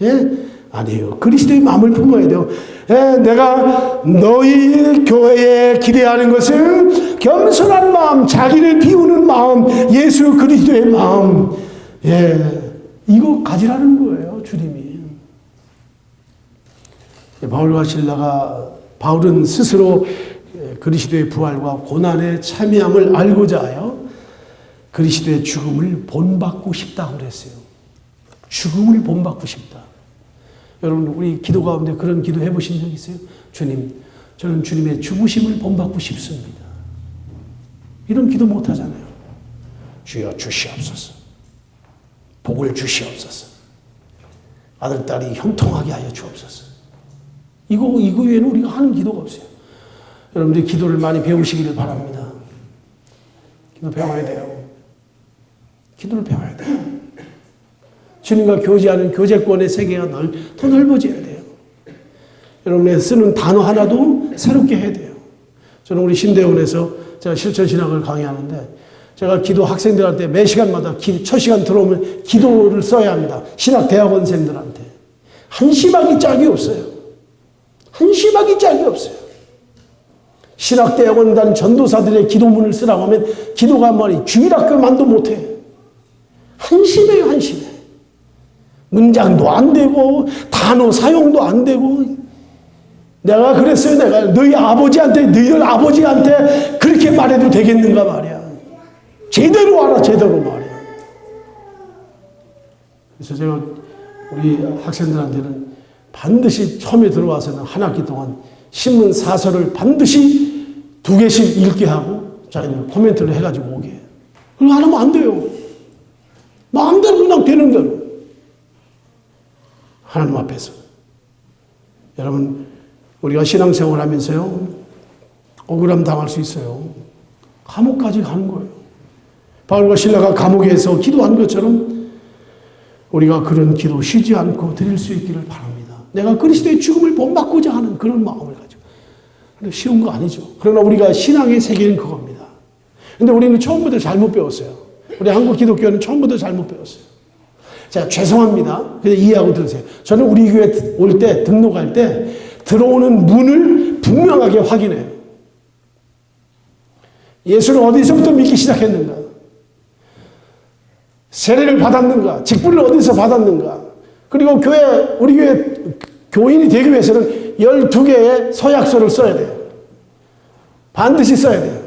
Speaker 1: 예? 아니에요. 그리스도의 마음을 품어야 돼요. 예, 내가 너희 교회에 기대하는 것은 겸손한 마음, 자기를 비우는 마음, 예수 그리스도의 마음. 예, 이거 가지라는 거예요, 주님이. 바울과 실라가, 바울은 스스로 그리스도의 부활과 고난의 참여함을 알고자 하여 그리스도의 죽음을 본받고 싶다고 그랬어요. 죽음을 본받고 싶다. 여러분, 우리 기도 가운데 그런 기도 해보신 적 있어요? 주님, 저는 주님의 죽으심을 본받고 싶습니다. 이런 기도 못 하잖아요. 주여 주시옵소서. 복을 주시옵소서. 아들, 딸이 형통하게 하여 주옵소서. 이거 외에는 우리가 하는 기도가 없어요. 여러분들이 기도를 많이 배우시기를 바랍니다. 기도 배워야 돼요. 기도를 배워야 돼요. 주님과 교제하는 교제권의 세계가 더 넓어져야 돼요. 여러분의 쓰는 단어 하나도 새롭게 해야 돼요. 저는 우리 신대원에서 제가 실천신학을 강의하는데 제가 기도 학생들한테 매 시간마다 첫 시간 들어오면 기도를 써야 합니다. 신학대학원생들한테. 한심하기 짝이 없어요. 한심하기 짝이 없어요. 신학대학원 다닌 전도사들의 기도문을 쓰라고 하면 기도가 말이 주일학교만도 못해. 한심해요, 한심해. 문장도 안 되고 단어 사용도 안 되고. 내가 그랬어요. 내가 너희들 아버지한테 그렇게 말해도 되겠는가 말이야. 제대로 알아, 제대로 말이야. 그래서 제가 우리 학생들한테는 반드시 처음에 들어와서는 한 학기 동안 신문 사설을 반드시 2개씩 읽게 하고 자기들 코멘트를 해가지고 오게 해요. 그거 안 하면 안 돼요. 마음대로 그냥 되는 대로. 하나님 앞에서. 여러분, 우리가 신앙생활 하면서요, 억울함 당할 수 있어요. 감옥까지 가는 거예요. 바울과 실라가 감옥에서 기도한 것처럼 우리가 그런 기도 쉬지 않고 드릴 수 있기를 바랍니다. 내가 그리스도의 죽음을 본받고자 하는 그런 마음을 가지고. 근데 쉬운 거 아니죠. 그러나 우리가 신앙의 세계는 그겁니다. 근데 우리는 처음부터 잘못 배웠어요. 우리 한국 기독교는 처음부터 잘못 배웠어요. 자, 죄송합니다. 그냥 이해하고 들으세요. 저는 우리 교회 올 때, 등록할 때 들어오는 문을 분명하게 확인해요. 예수를 어디서부터 믿기 시작했는가? 세례를 받았는가? 직분을 어디서 받았는가? 그리고 우리 교회 교인이 되기 위해서는 12개의 서약서를 써야 돼요. 반드시 써야 돼요.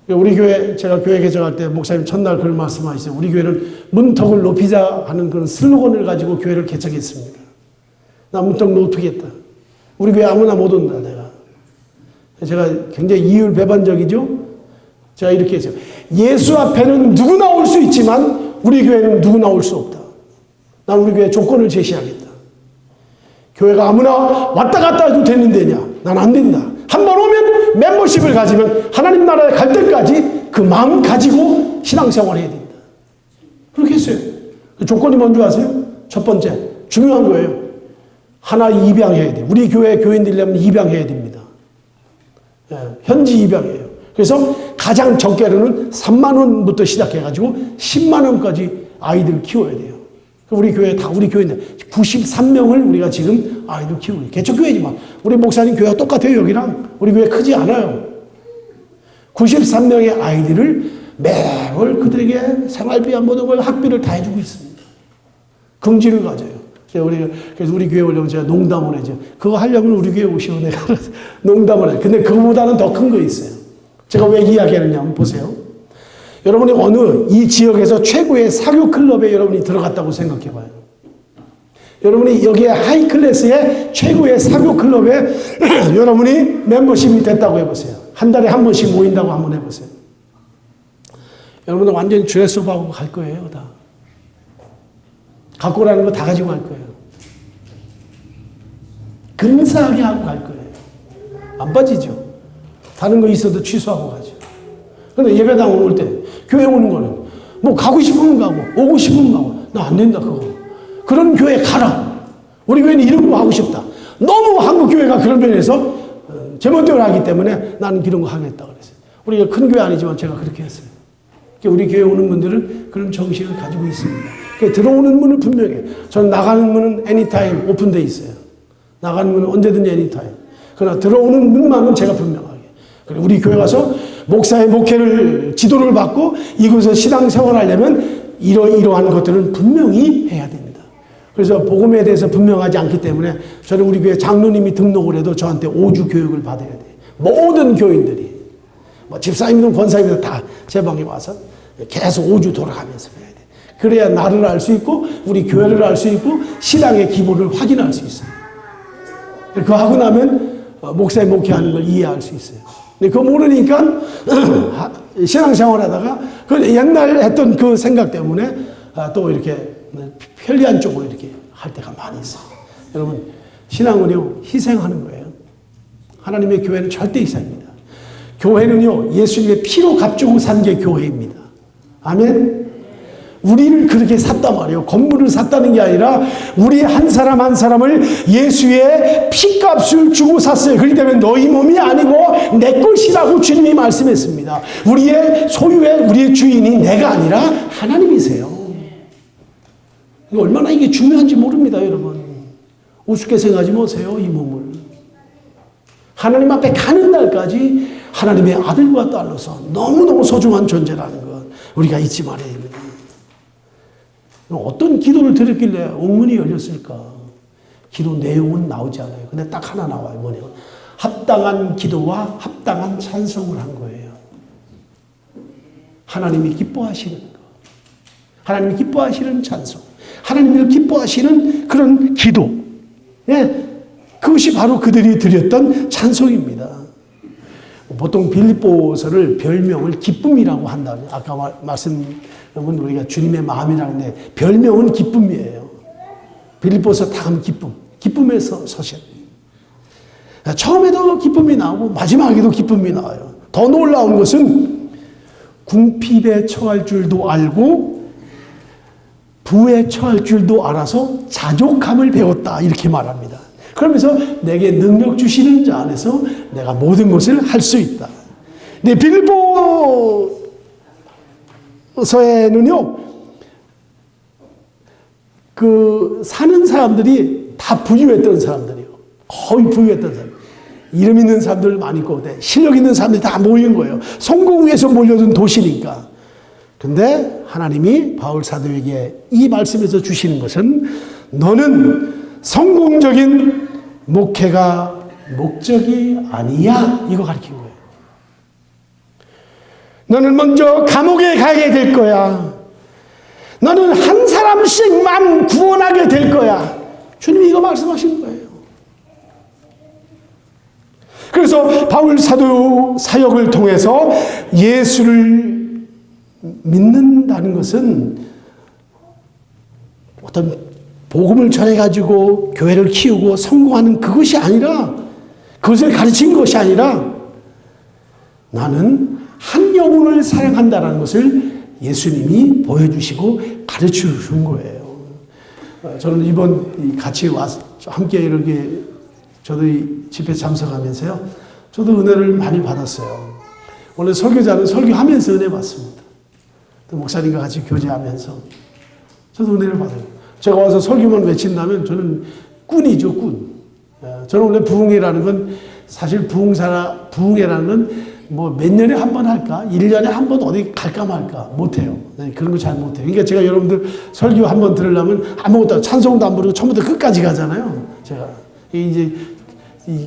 Speaker 1: 우리 교회, 제가 교회 개정할 때 목사님 첫날 그런 말씀하셨어요. 우리 교회는 문턱을 높이자 하는 그런 슬로건을 가지고 교회를 개척했습니다. 나 문턱 높이겠다. 우리 교회 아무나 못 온다, 내가. 제가 굉장히 이율배반적이죠? 제가 이렇게 했어요. 예수 앞에는 누구나 올 수 있지만 우리 교회는 누구나 올 수 없다. 난 우리 교회 조건을 제시하겠다. 교회가 아무나 왔다 갔다 해도 되는 데냐? 난 안 된다. 한 번 오면 멤버십을 가지면 하나님 나라에 갈 때까지 그 마음 가지고 신앙생활을 해야 된다. 그렇게 했어요. 그 조건이 뭔지 아세요? 첫 번째, 중요한 거예요. 하나 입양해야 돼요. 우리 교회 교인들이라면 입양해야 됩니다. 예, 현지 입양이에요. 그래서 가장 적게로는 3만 원부터 시작해가지고 10만 원까지 아이들 키워야 돼요. 우리 교회 우리 교회인데 93명을 우리가 지금 아이들 키우고 있어요. 개척교회지만 우리 목사님 교회가 똑같아요. 여기랑 우리 교회 크지 않아요. 93명의 아이들을 매월 그들에게 생활비와 모든 걸 학비를 다 해주고 있습니다. 긍지를 가져요. 그래서 우리 교회 오려면 제가 농담을 해죠. 그거 하려면 우리 교회 오시오. 내가 농담을 해요. 근데 그거보다는 더 큰 거 있어요. 제가 왜 이야기하느냐 한번 보세요. 여러분이 어느 이 지역에서 최고의 사교 클럽에 여러분이 들어갔다고 생각해 봐요. 여러분이 여기에 하이 클래스의 최고의 사교 클럽에 여러분이 멤버십이 됐다고 해보세요. 한 달에 한 번씩 모인다고 한번 해보세요. 여러분은 완전히 드레스업하고 갈 거예요. 다. 갖고 오라는 거 다 가지고 갈 거예요. 근사하게 하고 갈 거예요. 안 빠지죠. 다른 거 있어도 취소하고 가죠. 근데 예배당 올 때, 교회 오는 거는 뭐 가고 싶으면 가고, 오고 싶으면 가고, 나 안 된다, 그거. 그런 교회 가라. 우리 교회는 이런 거 하고 싶다. 너무 한국 교회가 그런 면에서 제멋대로 하기 때문에 나는 이런 거 하겠다 그랬어요. 우리가 큰 교회 아니지만 제가 그렇게 했어요. 우리 교회 오는 분들은 그런 정신을 가지고 있습니다. 들어오는 문은 분명해요. 저는 나가는 문은 애니타임 오픈되어 있어요. 나가는 문은 언제든지 애니타임. 그러나 들어오는 문만은 제가 분명하게. 그리고 우리 교회 가서 목사의 목회를 지도를 받고 이곳에서 신앙생활을 하려면 이러한 것들은 분명히 해야 됩니다. 그래서 복음에 대해서 분명하지 않기 때문에 저는 우리 교회 장로님이 등록을 해도 저한테 5주 교육을 받아야 돼요. 모든 교인들이 뭐 집사님이든 권사님이든 다 제 방에 와서 계속 5주 돌아가면서 해야 돼. 그래야 나를 알 수 있고 우리 교회를 알 수 있고 신앙의 기본을 확인할 수 있어요. 그거 하고 나면 목사의 목회하는 걸 이해할 수 있어요. 근데 그거 모르니까 신앙생활 하다가 그 옛날 했던 그 생각 때문에 또 이렇게 편리한 쪽으로 이렇게 할 때가 많이 있어요. 여러분, 신앙은요, 희생하는 거예요. 하나님의 교회는 절대 희생입니다. 교회는요, 예수님의 피로 값주고 산 게 교회입니다. 아멘? 우리를 그렇게 샀단 말이에요. 건물을 샀다는 게 아니라 우리 한 사람 한 사람을 예수의 피값을 주고 샀어요. 그렇기 때문에 너희 몸이 아니고 내 것이라고 주님이 말씀했습니다. 우리의 소유의 우리의 주인이 내가 아니라 하나님이세요. 얼마나 이게 중요한지 모릅니다, 여러분. 우습게 생각하지 마세요, 이 몸을. 하나님 앞에 가는 날까지 하나님의 아들과 딸로서 너무너무 소중한 존재라는 것 우리가 잊지 말아야 됩니다. 어떤 기도를 드렸길래 옥문이 열렸을까? 기도 내용은 나오지 않아요. 근데 딱 하나 나와요. 뭐냐면 합당한 기도와 합당한 찬송을 한 거예요. 하나님이 기뻐하시는 거. 하나님이 기뻐하시는 찬송. 하나님을 기뻐하시는 그런 기도. 예, 그것이 바로 그들이 드렸던 찬송입니다. 보통 빌립보서를 별명을 기쁨이라고 한다. 아까 말씀은 우리가 주님의 마음이라는데 별명은 기쁨이에요. 빌립보서 다음 기쁨. 기쁨에서 서신. 처음에도 기쁨이 나오고 마지막에도 기쁨이 나와요. 더 놀라운 것은 궁핍에 처할 줄도 알고 부에 처할 줄도 알아서 자족함을 배웠다. 이렇게 말합니다. 그러면서 내게 능력 주시는 자 안에서 내가 모든 것을 할 수 있다. 근데 빌립보서에는요, 그 사는 사람들이 다 부유했던 사람들이에요. 거의 부유했던 사람. 이름 있는 사람들 많이 있고, 실력 있는 사람들이 다 모인 거예요. 성공 위에서 몰려든 도시니까. 근데 하나님이 바울 사도에게 이 말씀에서 주시는 것은 너는 성공적인 목회가 목적이 아니야. 이거 가르친 거예요. 너는 먼저 감옥에 가게 될 거야. 너는 한 사람씩만 구원하게 될 거야. 주님이 이거 말씀하신 거예요. 그래서 바울 사도 사역을 통해서 예수를 믿는다는 것은 어떤 복음을 전해가지고 교회를 키우고 성공하는 그것이 아니라, 그것을 가르친 것이 아니라 나는 한 영혼을 사랑한다는 것을 예수님이 보여주시고 가르쳐 준 거예요. 저는 이번 같이 와서 함께 이렇게 저도 이 집회 참석하면서요, 저도 은혜를 많이 받았어요. 원래 설교자는 설교하면서 은혜 받습니다. 또 목사님과 같이 교제하면서 저도 은혜를 받아요. 제가 와서 설교만 외친다면 저는 꾼이죠, 꾼. 저는 원래 부흥회라는 건 사실 부흥회라는 건 뭐 몇 년에 한 번 할까? 1년에 한 번 어디 갈까 말까? 못해요. 그런 거 잘 못해요. 그러니까 제가 여러분들 설교 한 번 들으려면 아무것도 찬송도 안 부르고 처음부터 끝까지 가잖아요. 제가. 이제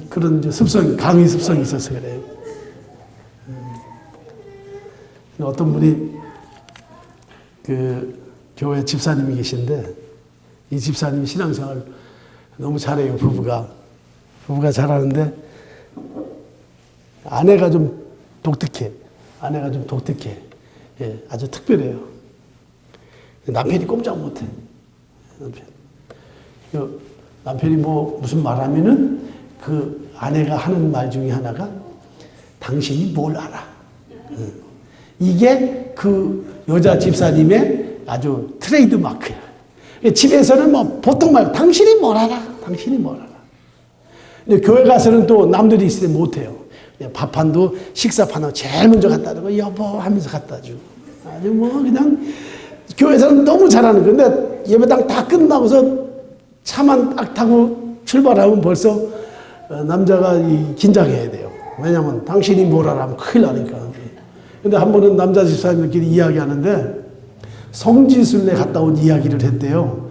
Speaker 1: 그런 습성이, 강의 습성이 있어서 그래요. 어떤 분이 그 교회 집사님이 계신데 이 집사님이 신앙생활 너무 잘해요. 부부가 잘하는데 아내가 좀 독특해. 예, 아주 특별해요. 남편이 꼼짝 못해. 남편. 남편이 뭐 무슨 말하면은 그 아내가 하는 말 중에 하나가 당신이 뭘 알아? 이게 그 여자 집사님의 아주 트레이드 마크야. 집에서는 뭐 보통 말 당신이 뭘 알아? 당신이 뭘 알아? 근데 교회 가서는 또 남들이 있을 때 못해요. 밥판도 식사판도 제일 먼저 갖다 주고 여보 하면서 갖다 주고 아주 뭐 그냥 교회에서는 너무 잘하는 건데 예배당 다 끝나고서 차만 딱 타고 출발하면 벌써 남자가 긴장해야 돼요. 왜냐면 당신이 뭘 알아 하면 큰일 나니까. 근데 한 번은 남자 집사님들끼리 이야기하는데 성지순례 갔다 온 이야기를 했대요.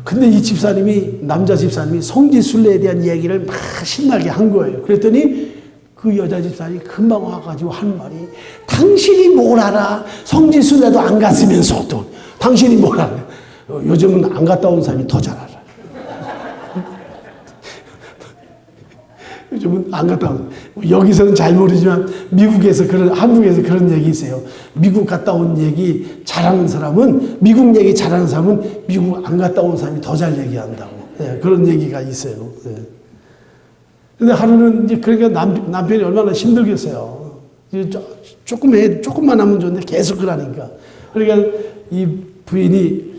Speaker 1: 근데 이 집사님이, 남자 집사님이 성지순례에 대한 이야기를 막 신나게 한 거예요. 그랬더니 그 여자 집사님이 금방 와가지고 한 말이 당신이 뭘 알아? 성지순례도 안 갔으면서도 당신이 뭘 알아? 요즘은 안 갔다 온 사람이 더 잘 알아. 요즘은 안 갔다 온, 여기서는 잘 모르지만 미국에서 한국에서 그런 얘기 있어요. 미국 갔다 온 얘기 잘하는 사람은, 미국 얘기 잘하는 사람은 미국 안 갔다 온 사람이 더 잘 얘기한다고. 네, 그런 얘기가 있어요. 네. 근데 하루는 이제 그러니까 남편이 얼마나 힘들겠어요. 조금만 하면 좋은데 계속 그러니까. 그러니까 이 부인이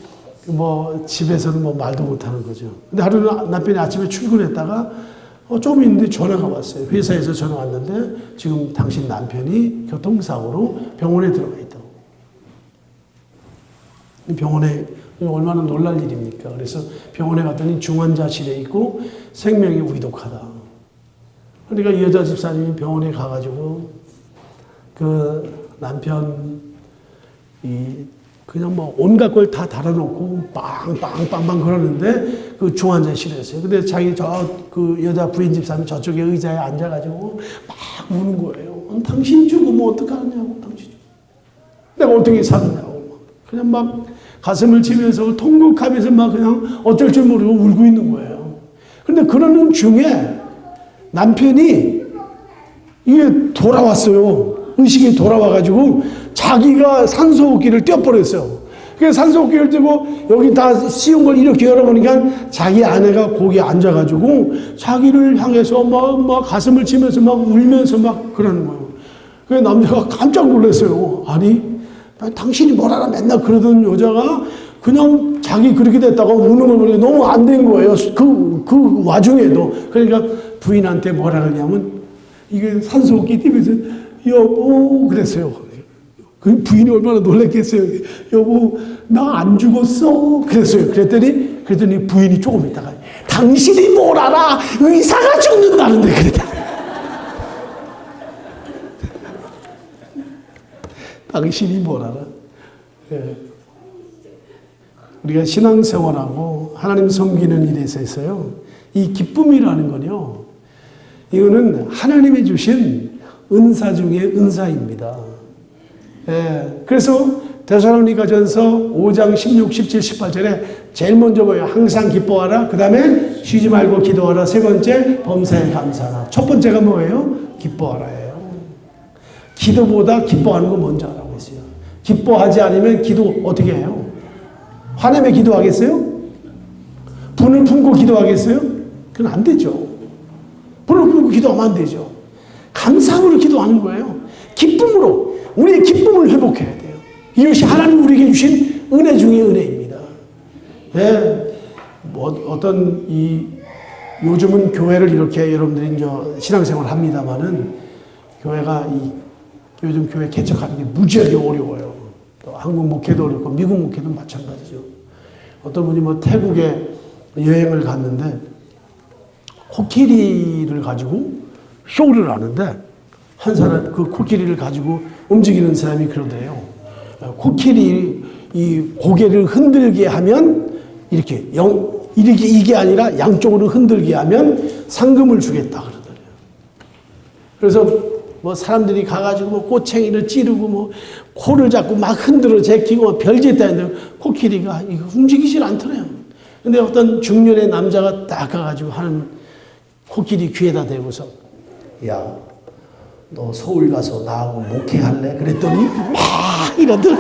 Speaker 1: 뭐 집에서는 뭐 말도 못 하는 거죠. 근데 하루는 남편이 아침에 출근했다가 좀 있는데 전화가 왔어요. 회사에서 전화 왔는데 지금 당신 남편이 교통사고로 병원에 들어가 있다고. 병원에 얼마나 놀랄 일입니까? 그래서 병원에 갔더니 중환자실에 있고 생명이 위독하다. 그러니까 이 여자 집사님이 병원에 가가지고 그 남편 그냥 뭐 온갖 걸 다 달아놓고 빵빵빵빵 그러는데 그 중환자실에서요. 근데 자기 그 여자 부인 집사람이 저쪽에 의자에 앉아가지고 막 우는 거예요. 당신 죽으면 어떡하냐고, 당신 죽으면. 내가 어떻게 사느냐고. 그냥 막 가슴을 치면서 통곡하면서 막 그냥 어쩔 줄 모르고 울고 있는 거예요. 근데 그러는 중에 남편이 이게 돌아왔어요. 의식이 돌아와가지고 자기가 산소호흡기를 떼어버렸어요. 그래서 산소호흡기를 떼고 여기 다 씌운 걸 이렇게 열어보니까 자기 아내가 거기에 앉아가지고 자기를 향해서 막 가슴을 치면서 막 울면서 막 그러는 거예요. 그래서 남자가 깜짝 놀랐어요. 아니, 당신이 뭘 알아 맨날 그러던 여자가 그냥 자기 그렇게 됐다고 우는 걸 보니까 너무 안 된 거예요. 그 와중에도. 그러니까 부인한테 뭐라 그러냐면 이게 산소호흡기 띄면서 여보 그랬어요. 그 부인이 얼마나 놀랐겠어요. 여보 나 안 죽었어 그랬어요. 그랬더니 부인이 조금 있다가 당신이 뭘 알아? 의사가 죽는다는데 그랬다. 당신이 뭘 알아? 예. 우리가 신앙생활하고 하나님 섬기는 일에 있어서요, 이 기쁨이라는 건요, 이거는 하나님이 주신 은사 중에 은사입니다. 예, 그래서 데살로니가전서 5장 16, 17, 18절에 제일 먼저 뭐예요? 항상 기뻐하라. 그 다음에 쉬지 말고 기도하라. 세 번째 범사에 감사하라. 첫 번째가 뭐예요? 기뻐하라예요. 기도보다 기뻐하는 거 먼저 하라고 했어요. 기뻐하지 않으면 기도 어떻게 해요? 화내며 기도하겠어요? 분을 품고 기도하겠어요? 그건 안 되죠. 분을 품고 기도하면 안 되죠. 감사함으로 기도하는 거예요. 기쁨으로 우리의 기쁨을 회복해야 돼요. 이것이 하나님 우리에게 주신 은혜 중의 은혜입니다. 네, 뭐 어떤 요즘은 교회를 이렇게 여러분들이 이제 신앙생활 합니다만은 교회가 요즘 교회 개척하는 게 무지하게 어려워요. 또 한국 목회도 어렵고 미국 목회도 마찬가지죠. 어떤 분이 뭐 태국에 여행을 갔는데 코끼리를 가지고 쇼를 하는데 한 사람 그 코끼리를 가지고 움직이는 사람이 그러더래요. 코끼리 이 고개를 흔들게 하면 이게 아니라 양쪽으로 흔들게 하면 상금을 주겠다 그러더래요. 그래서 뭐 사람들이 가가지고 뭐 꼬챙이를 찌르고 뭐 코를 잡고 막 흔들어 제끼고 별짓 다 했는데 코끼리가 이거 움직이질 않더래요. 근데 어떤 중년의 남자가 딱 가가지고 하는 코끼리 귀에다 대고서 야, 너 서울 가서 나하고 목회할래? 그랬더니 막 이러더래.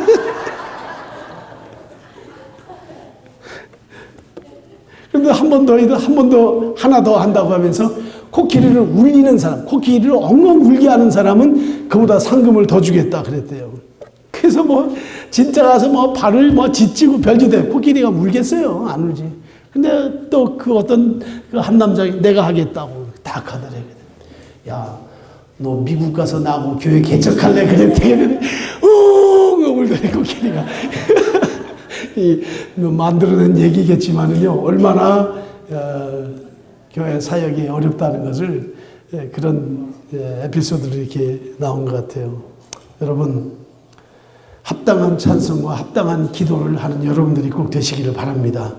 Speaker 1: 그런데 한 번 더, 하나 더 한다고 하면서 코끼리를 울리는 사람, 코끼리를 엉엉 울게 하는 사람은 그보다 상금을 더 주겠다 그랬대요. 그래서 뭐 진짜 가서 뭐 발을 뭐 짓지고 별짓대 코끼리가 울겠어요? 안 울지. 근데 또 그 어떤 그 한 남자 내가 하겠다고 딱 하더래. 야, 너 미국 가서 나하고 교회 개척할래? 그랬더니 울더래 코끼리가. 이 만들어낸 얘기겠지만은요, 얼마나 교회 사역이 어렵다는 것을 그런 에피소드로 이렇게 나온 것 같아요. 여러분, 합당한 찬송과 합당한 기도를 하는 여러분들이 꼭 되시기를 바랍니다.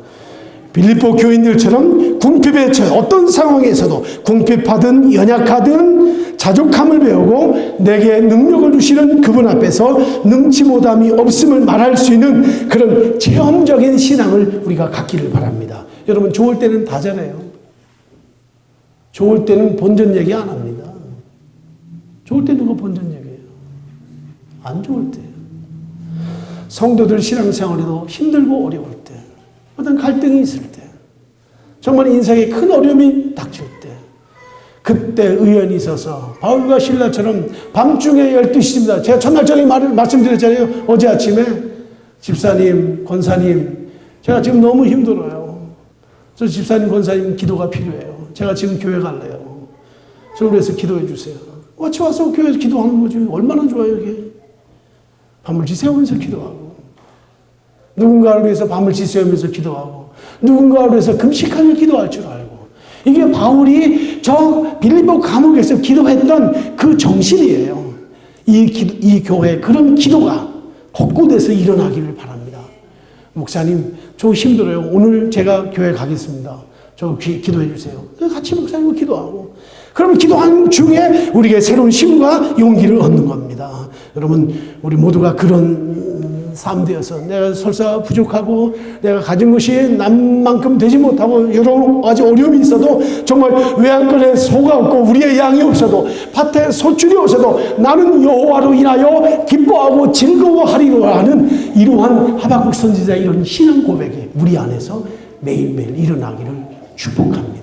Speaker 1: 빌립보 교인들처럼 궁핍에 처해 어떤 상황에서도 궁핍하든 연약하든 자족함을 배우고 내게 능력을 주시는 그분 앞에서 능치 못함이 없음을 말할 수 있는 그런 체험적인 신앙을 우리가 갖기를 바랍니다. 여러분, 좋을 때는 다 잘해요. 좋을 때는 본전 얘기 안 합니다. 좋을 때 누가 본전 얘기해요? 안 좋을 때. 성도들 신앙생활에도 힘들고 어려울 때, 어떤 갈등이 있을 때, 정말 인생에 큰 어려움이 닥칠 때, 그때 의연이 있어서 바울과 실라처럼 밤중에 12시입니다. 제가 첫날적인 말을 말씀드렸잖아요. 어제 아침에 집사님, 권사님, 제가 지금 너무 힘들어요. 저 집사님, 권사님 기도가 필요해요. 제가 지금 교회 갈래요. 저를 위해서 기도해 주세요. 같이 와서 교회에서 기도하는 거지. 얼마나 좋아요, 이게. 밤을 지새우면서 기도하고, 누군가를 위해서 밤을 지새우면서 기도하고, 누군가를 위해서 금식하며 기도할 줄 알고, 이게 바울이 저 빌립보 감옥에서 기도했던 그 정신이에요. 이 교회 그런 기도가 곳곳에서 일어나기를 바랍니다. 목사님, 저 힘들어요. 오늘 제가 교회 가겠습니다. 저 기도해 주세요. 같이 목사님과 기도하고, 그럼 기도한 중에 우리에게 새로운 힘과 용기를 얻는 겁니다. 여러분, 우리 모두가 그런 삶 되어서 내가 설사 부족하고 내가 가진 것이 남만큼 되지 못하고 여러 가지 어려움이 있어도, 정말 외양간에 소가 없고 우리의 양이 없어도 밭에 소출이 없어도 나는 여호와로 인하여 기뻐하고 즐거워하리라 하는 이러한 하박국 선지자의 이런 신앙 고백이 우리 안에서 매일매일 일어나기를 축복합니다.